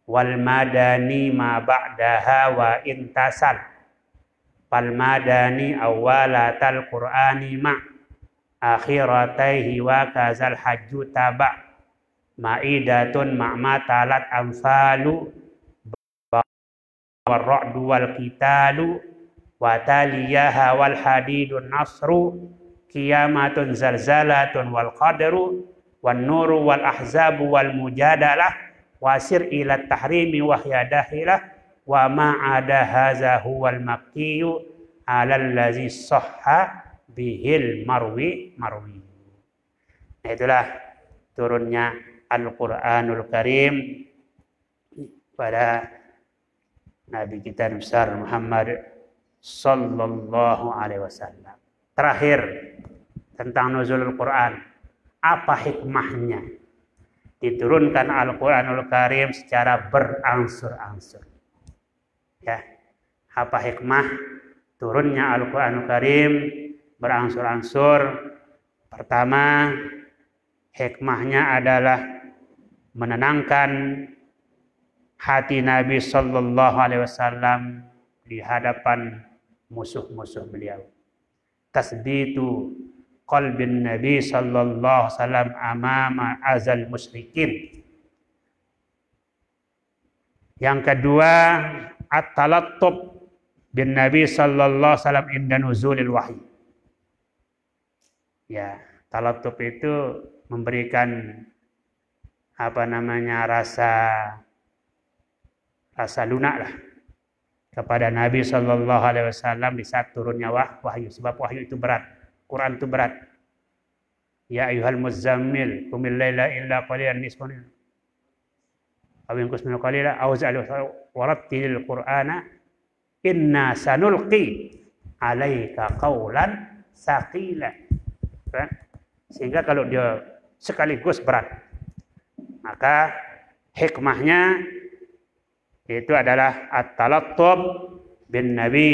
wal madani ma ba'daha wa intasal fal madani awwalatal qur'ani ma akhirataihi wa kazal hajju taba ma'idatun ma'matalat amfalu warra'du wal qitalu wa taliyaha wal hadidun nasru kiamatun zalzalatun wal qadru wan nuru wal ahzabu wal mujadalah wasir ila tahrimi wahya dahilah wa ma'ada haza huwal makkiyu alal ladzi sahha bihil marwi. Nah, itulah turunnya Al-Qur'anul Karim pada Nabi kita besar Muhammad sallallahu alaihi wasallam. Terakhir tentang nuzulul Quran, apa hikmahnya diturunkan Al-Qur'anul Karim secara berangsur-angsur? Ya, apa hikmah turunnya Al-Qur'anul Karim berangsur-angsur? Pertama, hikmahnya adalah menenangkan hati Nabi sallallahu alaihi wasallam di hadapan musuh-musuh beliau. Tasbitu qalbin Nabi sallallahu alaihi wasallam amama azal musyrikin. Yang kedua, at-talattub bin Nabi sallallahu alaihi wasallam inda nuzulil wahyi. Ya, talattub itu memberikan rasa lunak lah kepada Nabi sallallahu alaihi wasallam di saat turunnya wahyu, sebab wahyu itu berat, Quran itu berat. Ya ayyuhal muzammil qumil laila illa qalilan nisfahu aw inqus minhu qalila aw za'al warattilil qur'ana inna sanulqi alaika qawlan saqila. Sehingga kalau dia sekaligus berat, maka hikmahnya itu adalah at-talattub bin Nabi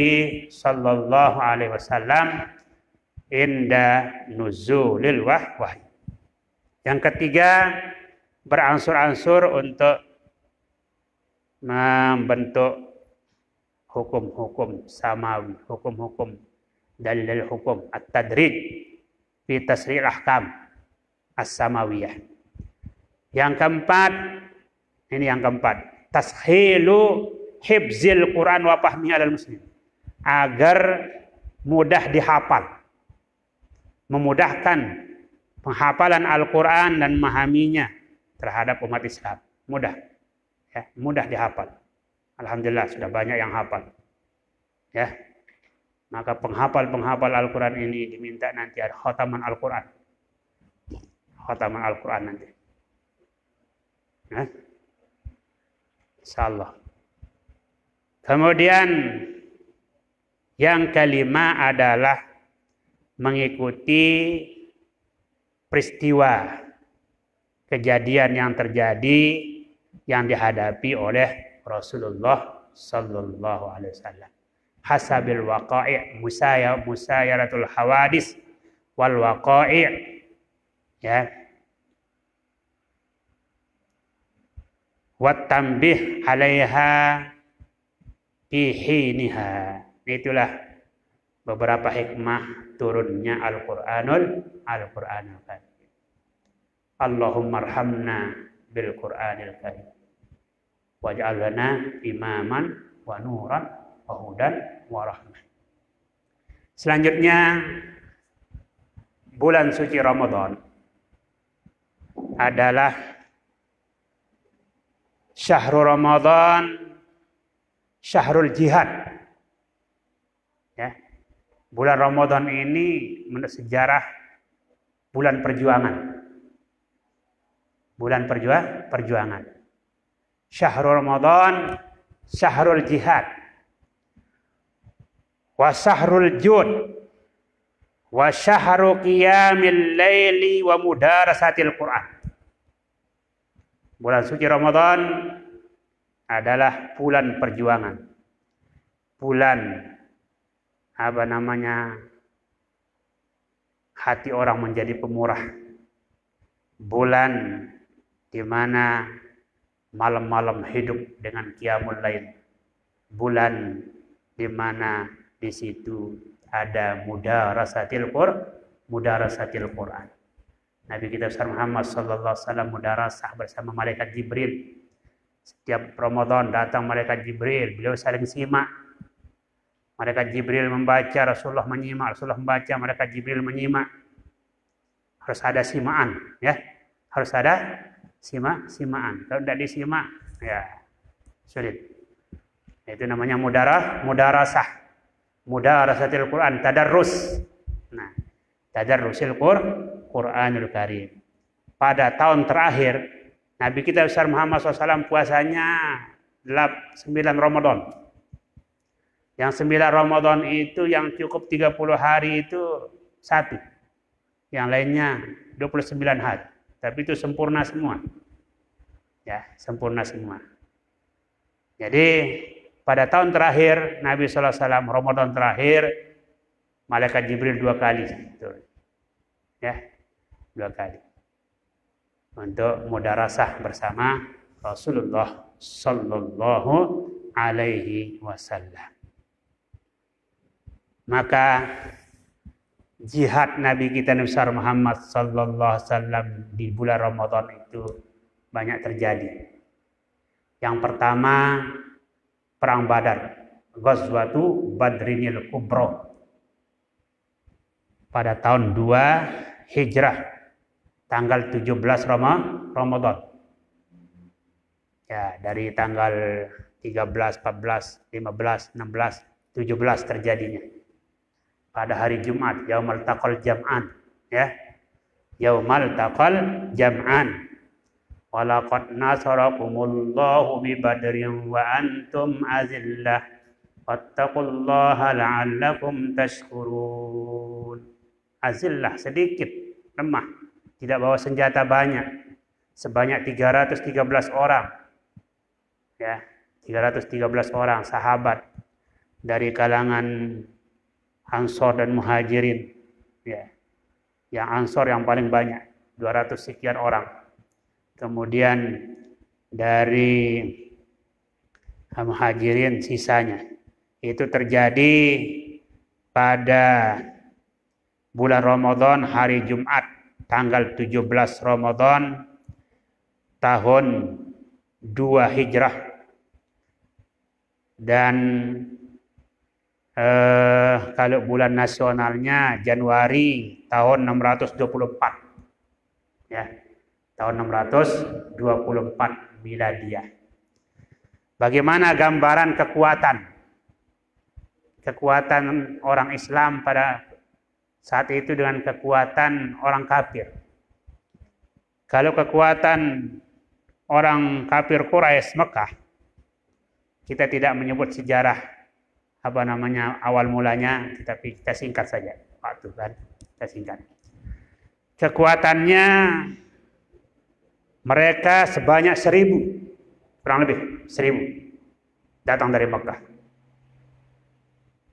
sallallahu alaihi wasallam inda nuzulil wahyi. Yang ketiga, beransur-ansur untuk membentuk hukum-hukum samawi, hukum-hukum dalil hukum at-tadrij fi tasrih ahkam as-samawiyah. Yang keempat, tashilu hifzil Quran wa fahmi alal muslim, agar mudah dihafal, memudahkan penghafalan Al-Quran dan memahaminya terhadap umat Islam. Mudah, ya, mudah dihafal. Alhamdulillah sudah banyak yang hafal. Ya, maka penghafal Al-Quran ini diminta nanti ada khataman Al-Quran. Khataman Al-Quran nanti. Ya. Insyaallah. Kemudian yang kelima adalah mengikuti peristiwa kejadian yang terjadi yang dihadapi oleh Rasulullah sallallahu alaihi wasallam. Hasabil waqai' musayaratul hawadis wal waqai', ya. Wat tambih 'alaiha fi hiniha. Itulah beberapa hikmah turunnya Al-Qur'anul Karim. Allahumma arhamna bil Qur'anil Karim waj'al lana imaman wa nuran wa hudan wa rahmah. Selanjutnya, bulan suci Ramadan adalah syahrul Ramadan, syahrul jihad. Ya. Bulan Ramadan ini menurut sejarah bulan perjuangan. Bulan perjuangan. Syahrul Ramadan, syahrul jihad. Wa syahrul jud. Wa syahru qiyamil laili wa mudarasatil Quran. Bulan suci Ramadan adalah bulan perjuangan. Bulan hati orang menjadi pemurah. Bulan di mana malam-malam hidup dengan qiyamul lail. Bulan di mana di situ ada mudarasatil Quran. Nabi kita Muhammad sallallahu alaihi wasallam mudarasah bersama malaikat Jibril. Setiap Ramadan datang malaikat Jibril, beliau saling simak. Malaikat Jibril membaca, Rasulullah menyimak, Rasulullah membaca, malaikat Jibril menyimak. Harus ada simaan, ya. Harus ada simaan. Kalau tidak disimak, ya sulit. Itu namanya mudarasah. Mudarasatil Quran, tadarrus. Nah, tadarrusil Qur'anul Karim. Pada tahun terakhir Nabi kita besar Muhammad SAW puasanya 9 Ramadan. Yang 9 Ramadan itu yang cukup 30 hari itu 1. Yang lainnya 29 hari. Tapi itu sempurna semua. Ya, sempurna semua. Jadi pada tahun terakhir Nabi SAW, Ramadan terakhir, malaikat Jibril 2 kali. Ya, 2 kali. Untuk mudarasah bersama Rasulullah sallallahu alaihi wasallam. Maka jihad Nabi kita Nabi besar Muhammad sallallahu alaihi wasallam di bulan Ramadan itu banyak terjadi. Yang pertama, perang Badar, Ghazwatu Badrinil Kubra. Pada tahun 2 Hijrah, tanggal 17 Ramadan. Ya, dari tanggal 13, 14, 15, 16, 17 terjadinya. Pada hari Jumat, Yaumal Taqal Jam'an, ya. Yaumal Taqal Jam'an. Walaqad nasarakumullahu bi Badrin wa antum azillah. Wattaqullaha la'allakum tashkurun. Azillah, sedikit, lemah, tidak bawa senjata banyak. Sebanyak 313 orang. Ya, 313 orang sahabat dari kalangan Ansor dan Muhajirin. Ya. Yang Ansor yang paling banyak. 200 sekian orang. Kemudian dari Muhajirin sisanya. Itu terjadi pada bulan Ramadan hari Jumat tanggal 17 Ramadan tahun 2 Hijrah. Dan kalau bulan nasionalnya Januari tahun 624. Ya. Tahun 624 Miladiah. Bagaimana gambaran kekuatan orang Islam pada saat itu dengan kekuatan orang kafir. Kalau kekuatan orang kafir Quraisy Mekah, kita tidak menyebut sejarah awal mulanya, tetapi kita singkat saja. Waktu kan, kita singkat. Kekuatannya mereka sebanyak 1.000, kurang lebih 1.000 datang dari Mekah.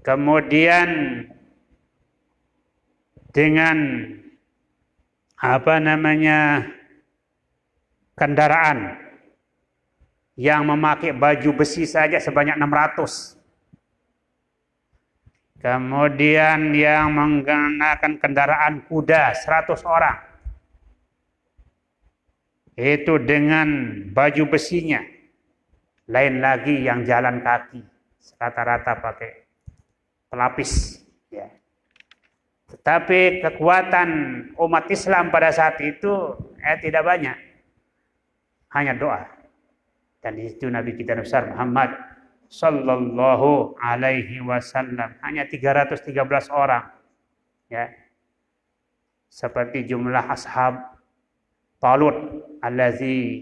Kemudian dengan kendaraan yang memakai baju besi saja sebanyak 600. Kemudian yang menggunakan kendaraan kuda 100 orang. Itu dengan baju besinya. Lain lagi yang jalan kaki. Rata-rata pakai pelapis. Ya. Tetapi kekuatan umat Islam pada saat itu tidak banyak. Hanya doa. Dan di situ Nabi kita besar Muhammad sallallahu alaihi wasallam hanya 313 orang. Ya. Seperti jumlah ashab Talut allazi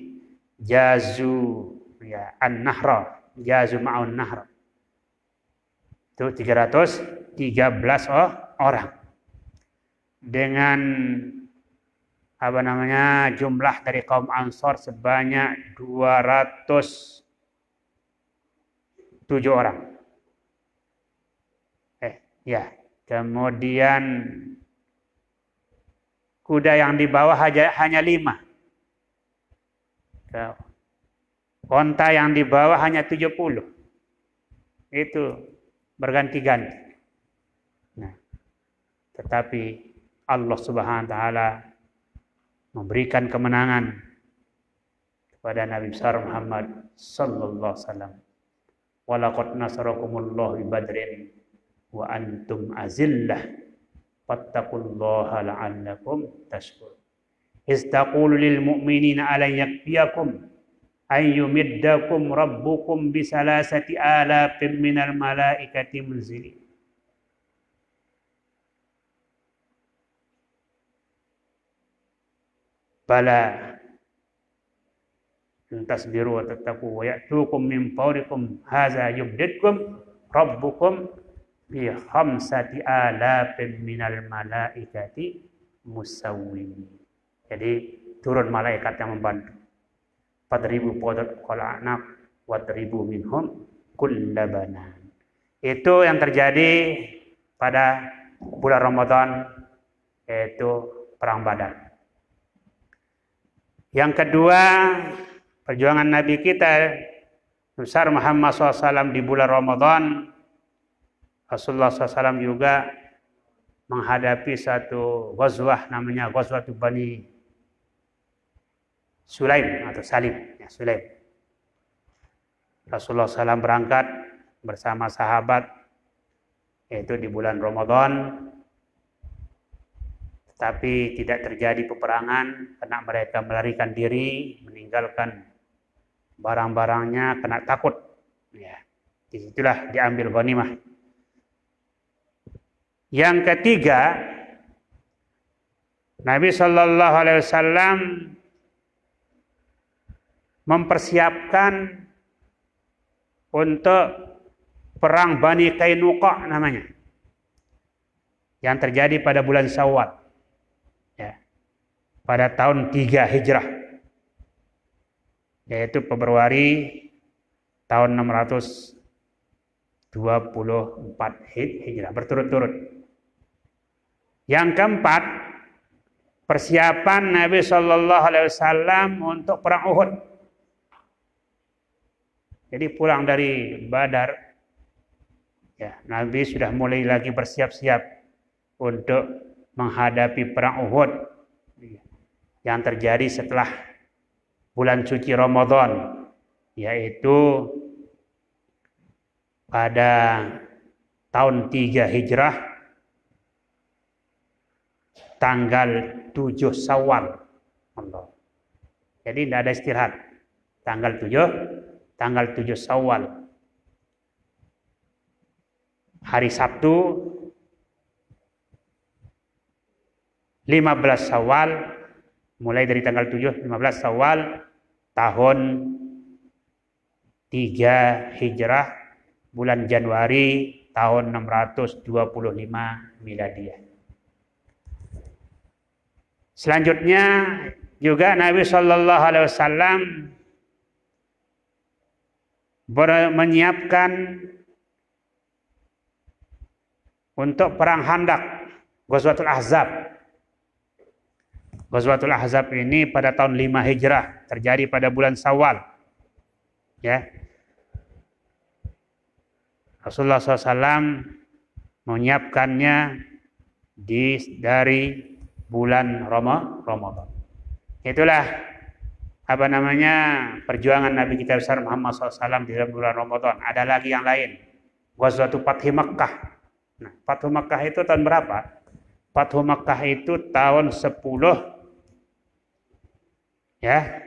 jazu ya an-nahra, jazu ma'un nahra. Itu 313 orang. Dengan jumlah dari kaum Ansor sebanyak 207 orang. Kemudian kuda yang dibawa hanya 5. Onta yang dibawa hanya 70. Itu berganti-ganti. Nah, tetapi Allah Subhanahu wa taala memberikan kemenangan kepada Nabi besar Muhammad sallallahu alaihi wasallam. Walaqad nasarakumullahu bi Badrin wa antum azillah fattaqullaha la'allakum tashkurun. Istaqulu lil mu'minina alan yakfiyakum an yumiddakum rabbukum bi salasati alafin minal malaikati munzilin. Bala tasbiru wa tattaqu wa ya'tukum min fawrikum hadza yumdidkum rabbukum bi khamsati alafin minal malaikati musawwimin. Jadi turun malaikat yang membantu. 4.000 qala anaq wa 3.000 minhum kullabanan. Itu yang terjadi pada bulan Ramadan, yaitu perang Badar. Yang kedua, perjuangan Nabi kita besar Muhammad SAW di bulan Ramadan. Rasulullah SAW juga menghadapi satu ghazwah namanya Ghazwatu Bani Sulaim atau Salim. Ya, Sulaim. Rasulullah SAW berangkat bersama sahabat yaitu di bulan Ramadan. Tapi tidak terjadi peperangan karena mereka melarikan diri, meninggalkan barang-barangnya karena takut. Ya, disitulah diambil ghanimah. Yang ketiga, Nabi Shallallahu Alaihi Wasallam mempersiapkan untuk perang Bani Qainuqa namanya, yang terjadi pada bulan Syawal, ya, pada tahun 3 Hijrah, yaitu Februari tahun 624 Hijrah, berturut-turut. Yang keempat, persiapan Nabi Shallallahu Alaihi Wasallam untuk perang Uhud. Jadi pulang dari Badar, ya Nabi sudah mulai lagi bersiap-siap untuk menghadapi perang Uhud yang terjadi setelah bulan suci Ramadan, yaitu pada tahun 3 Hijrah, tanggal 7 Syawal. Jadi tidak ada istirahat. Tanggal 7 Syawal. Hari Sabtu 15 Syawal, mulai dari tanggal 7 15 Syawal tahun 3 Hijrah, bulan Januari tahun 625 Miladiyah. Selanjutnya juga Nabi Shallallahu Alaihi Wasallam menyiapkan untuk perang Khandaq, Ghazwatul Ahzab. Ghazwatul Ahzab ini pada tahun 5 Hijrah, terjadi pada bulan Syawal. Ya. Rasulullah SAW menyiapkannya dari bulan Ramadan. Itulah perjuangan Nabi kita besar Muhammad SAW di dalam bulan Ramadan. Ada lagi yang lain. Ghazwatul Fathi Makkah. Nah, Fathu Makkah itu tahun berapa? Fathu Makkah itu tahun 10, ya.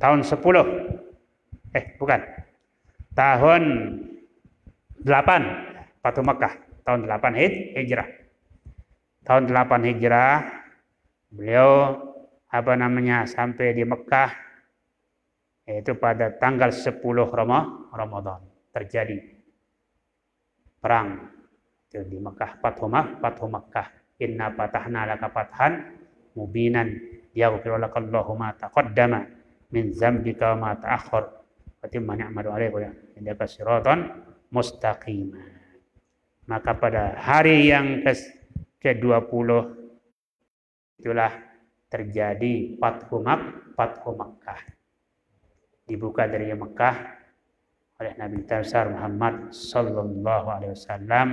Tahun 10. Bukan. Tahun 8. Fathu Makkah. Tahun 8 Hijrah. Tahun 8 Hijrah beliau sampai di Mekah, yaitu pada tanggal 10 Ramadan terjadi perang itu di Mekah. Fathu Makkah. Inna fatahna laka fathan mubinan yaghfir lakallahu ma taqaddama min dzambika wa ma ta'akhkhar wa timma ni'matu 'alaika innaka siratan mustaqim. Maka pada hari yang ke-20 itulah terjadi Fathu Makkah. Dibuka dari Mekah oleh Nabi besar Muhammad sallallahu alaihi wasallam.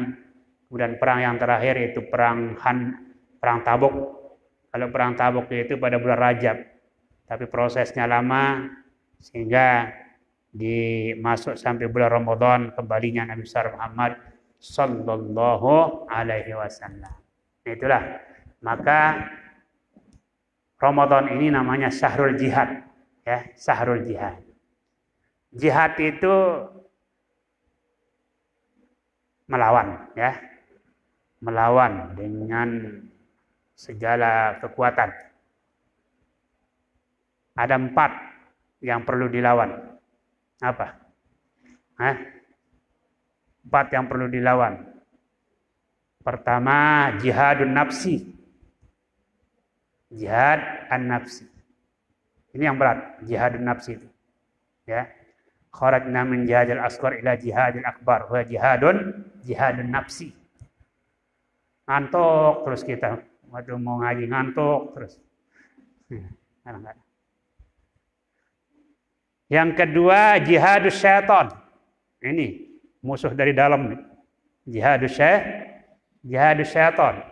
Kemudian perang yang terakhir yaitu perang Tabuk. Kalau perang Tabuk itu pada bulan Rajab, tapi prosesnya lama sehingga dimasuk sampai bulan Ramadan kembalinya Nabi besar Muhammad sallallahu alaihi wasallam. Itulah, maka Ramadan ini namanya Syahrul Jihad, ya, Syahrul Jihad. Jihad itu melawan, ya. Melawan dengan segala kekuatan. Ada 4 yang perlu dilawan. Apa? 4 yang perlu dilawan. Pertama, jihadun nafsi. Jihad an-nafsi. Ini yang berat, jihadun nafsi itu. Ya. Kharajna min jihadil asghar ila jihadil akbar. Wa jihadun nafsi. Ngantuk terus kita. Waktu mau ngaji ngantuk terus. Yang kedua, jihadus syaitan. Ini musuh dari dalam nih. Jihadus syaitan.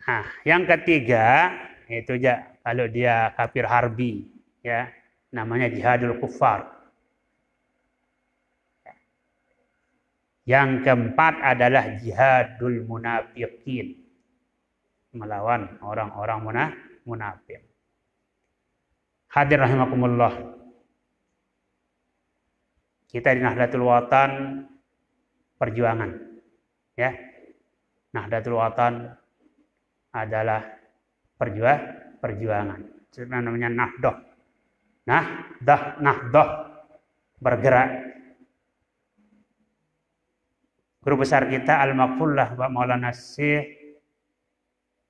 Nah, yang ketiga itu kalau dia kafir harbi, ya, namanya jihadul kuffar. Yang keempat adalah jihadul munafiqin, melawan orang-orang munafik. Hadir rahimakumullah. Kita di Nahdlatul Watan perjuangan, ya. Nahdlatul Watan adalah perjuangan. Itu namanya nahdoh. Nahdoh bergerak. Guru besar kita Al-Maqfullah Pak Maulana Syekh,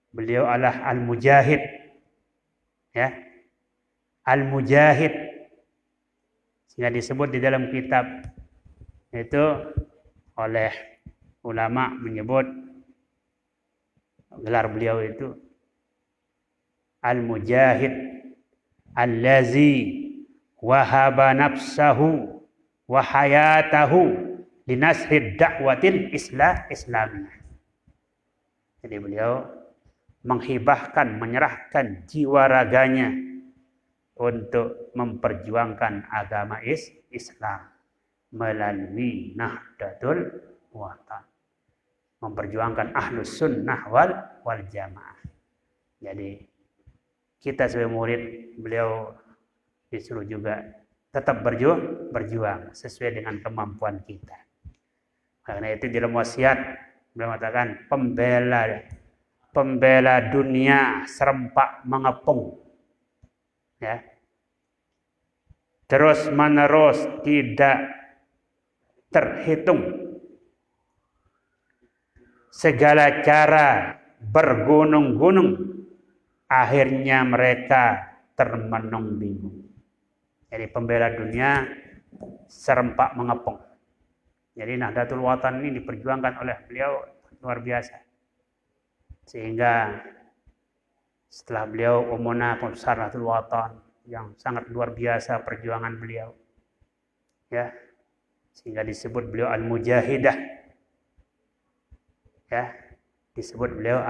beliau adalah Al-Mujahid, ya. Al-Mujahid, sehingga disebut di dalam kitab itu oleh ulama menyebut Gelar beliau itu Al-Mujahid allazi wahaba nafsahu wa hayatahu linasrid da'watil islamiyah. Jadi beliau menghibahkan, menyerahkan jiwa raganya untuk memperjuangkan agama Islam melalui Nahdlatul Watan, memperjuangkan Ahlus Sunnah wal Jamaah. Jadi kita sebagai murid beliau disuruh juga tetap berjuang sesuai dengan kemampuan kita. Karena itu di dalam wasiat beliau mengatakan pembela dunia serempak mengepung, ya, terus menerus tidak terhitung, segala cara bergunung-gunung, akhirnya mereka termenung bingung. Jadi pembela dunia serempak mengepung. Jadi Nahdlatul Watan ini diperjuangkan oleh beliau luar biasa. Sehingga setelah beliau umumna pembesar Nahdlatul Watan yang sangat luar biasa perjuangan beliau, ya, sehingga disebut beliau Al-Mujahidah, ya, disebut beliau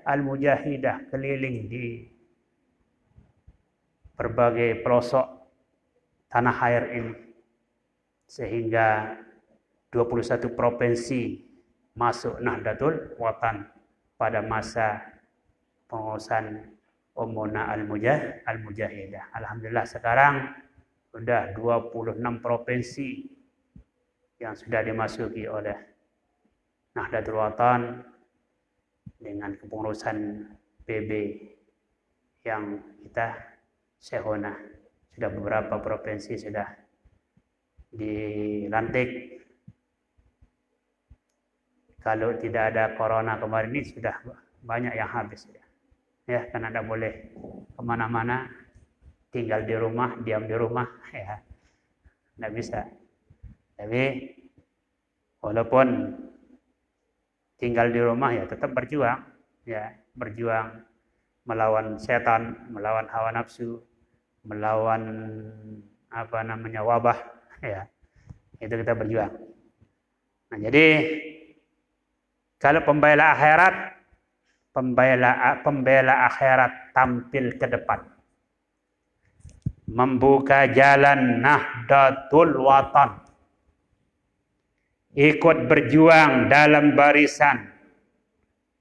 Al-Mujahidah, keliling di berbagai pelosok tanah air ini, sehingga 21 provinsi masuk Nahdlatul Watan pada masa pengurusan Ummuna Al-Mujahidah. Alhamdulillah sekarang sudah 26 provinsi yang sudah dimasuki oleh Nahdlatul Watan dengan kepengurusan PB yang kita Sehona. Sudah beberapa provinsi sudah dilantik. Kalau tidak ada corona kemarin ini sudah banyak yang habis, ya, karena tidak boleh kemana-mana, tinggal di rumah, diam di rumah, ya, tidak bisa. Tapi walaupun tinggal di rumah ya tetap berjuang, ya, berjuang melawan setan, melawan hawa nafsu, melawan wabah, ya, itu kita berjuang. Nah, jadi kalau pembela akhirat tampil ke depan, membuka jalan Nahdlatul Watan, ikut berjuang dalam barisan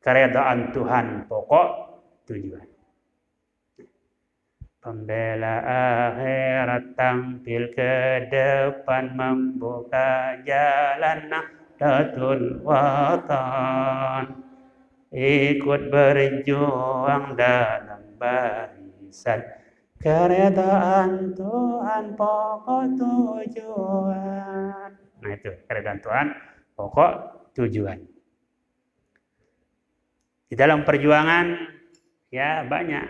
keredaan Tuhan pokok tujuan. Pembela akhirat tampil ke depan, membuka jalan Nahdlatul Watan, ikut berjuang dalam barisan keredaan Tuhan pokok tujuan. Nah itu keredaan Tuhan pokok tujuan. Di dalam perjuangan ya banyak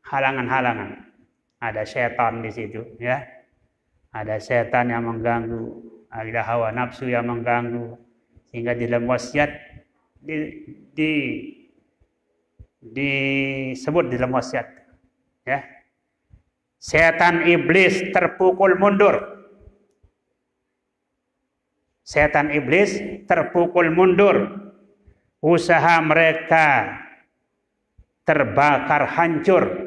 halangan-halangan. Ada setan di situ, ya. Ada setan yang mengganggu, ada hawa nafsu yang mengganggu, sehingga di dalam wasiat disebut di dalam wasiat, ya. Setan iblis terpukul mundur. Setan iblis terpukul mundur. Usaha mereka terbakar hancur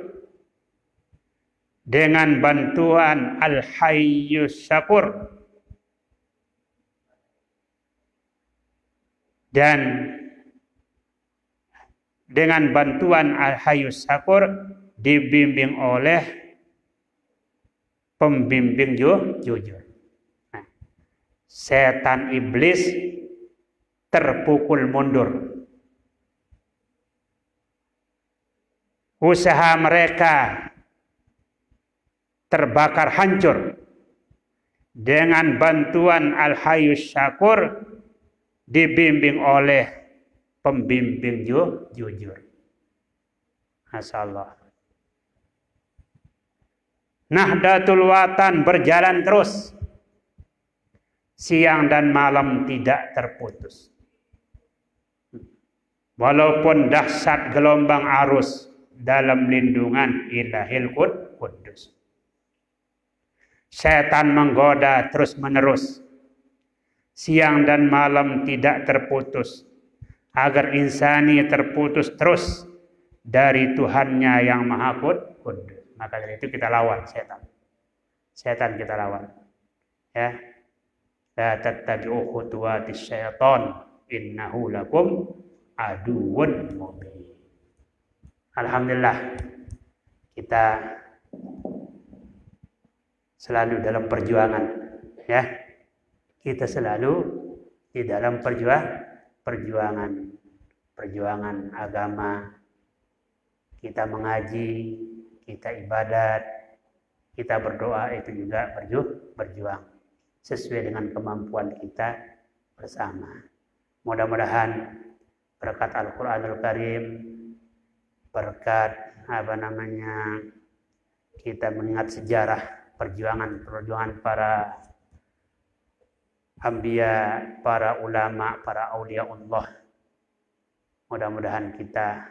dengan bantuan Al-Hayyus Syakur. Dan dengan bantuan Al-Hayyus Syakur dibimbing oleh pembimbing jujur. Nah, setan iblis terpukul mundur. Usaha mereka terbakar hancur dengan bantuan Al-Hayyus Syakur dibimbing oleh pembimbing jujur. Masyaallah. Nahdlatul Watan berjalan terus, siang dan malam tidak terputus. walaupun dahsyat gelombang arus, dalam lindungan Ilahil Qudus. Setan menggoda terus-menerus, siang dan malam tidak terputus, agar insani terputus terus dari Tuhannya yang Maha Kudus. Maka dari itu kita lawan setan. Setan kita lawan. Ya. La tattabi'u khutuwatis syaitan innahu lakum aduwwun mubin. Alhamdulillah kita selalu dalam perjuangan, ya. Kita selalu di dalam perjuangan agama. Kita mengaji, kita ibadat, kita berdoa, itu juga berjuang sesuai dengan kemampuan kita bersama. Mudah-mudahan berkat Al-Qur'anul Karim, berkat kita mengingat sejarah perjuangan para anbiya, para ulama, para aulia Allah. Mudah-mudahan kita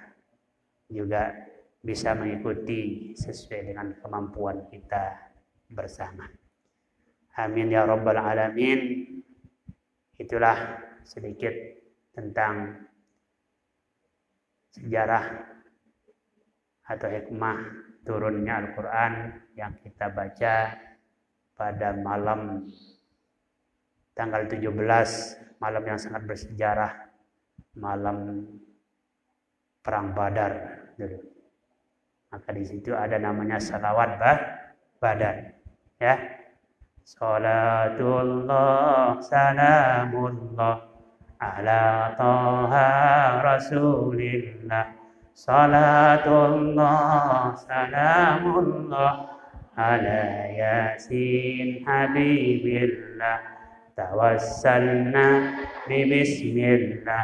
juga bisa mengikuti sesuai dengan kemampuan kita bersama. Amin ya rabbal alamin. Itulah sedikit tentang sejarah atau hikmah turunnya Al-Quran yang kita baca pada malam tanggal 17, malam yang sangat bersejarah, malam perang Badar dulu. Maka di situ ada namanya salawat Badar, ya. Salatullah salamullah ala taha rasulillah. Salatullah salamullah ala yasin habibillah. Tawassalna bismillah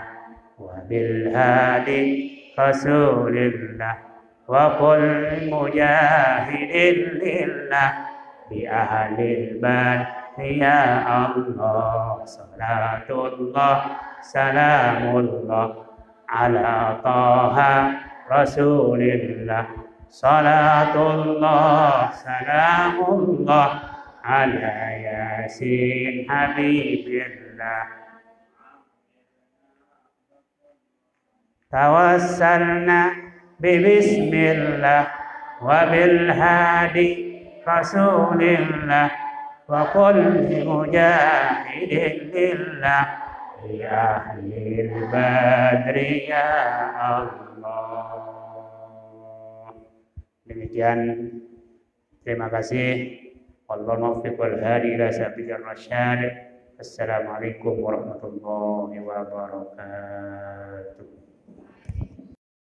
wa bil hadi rasulillah wa qul mujahidin lillah bi ahlil bad ya Allah. Salatullah salamullah ala taha rasulillah. Salatullah salamullah ala yasin habibillah. Tawassalna bismillah wa bil hadi rasulillah wa qul mujahidin lillah ya ahlil badri ya Allah. Demikian, terima kasih. Wallahu muwaffiq wal hadi ila sabilir rasyad. Assalamualaikum warahmatullahi wabarakatuh.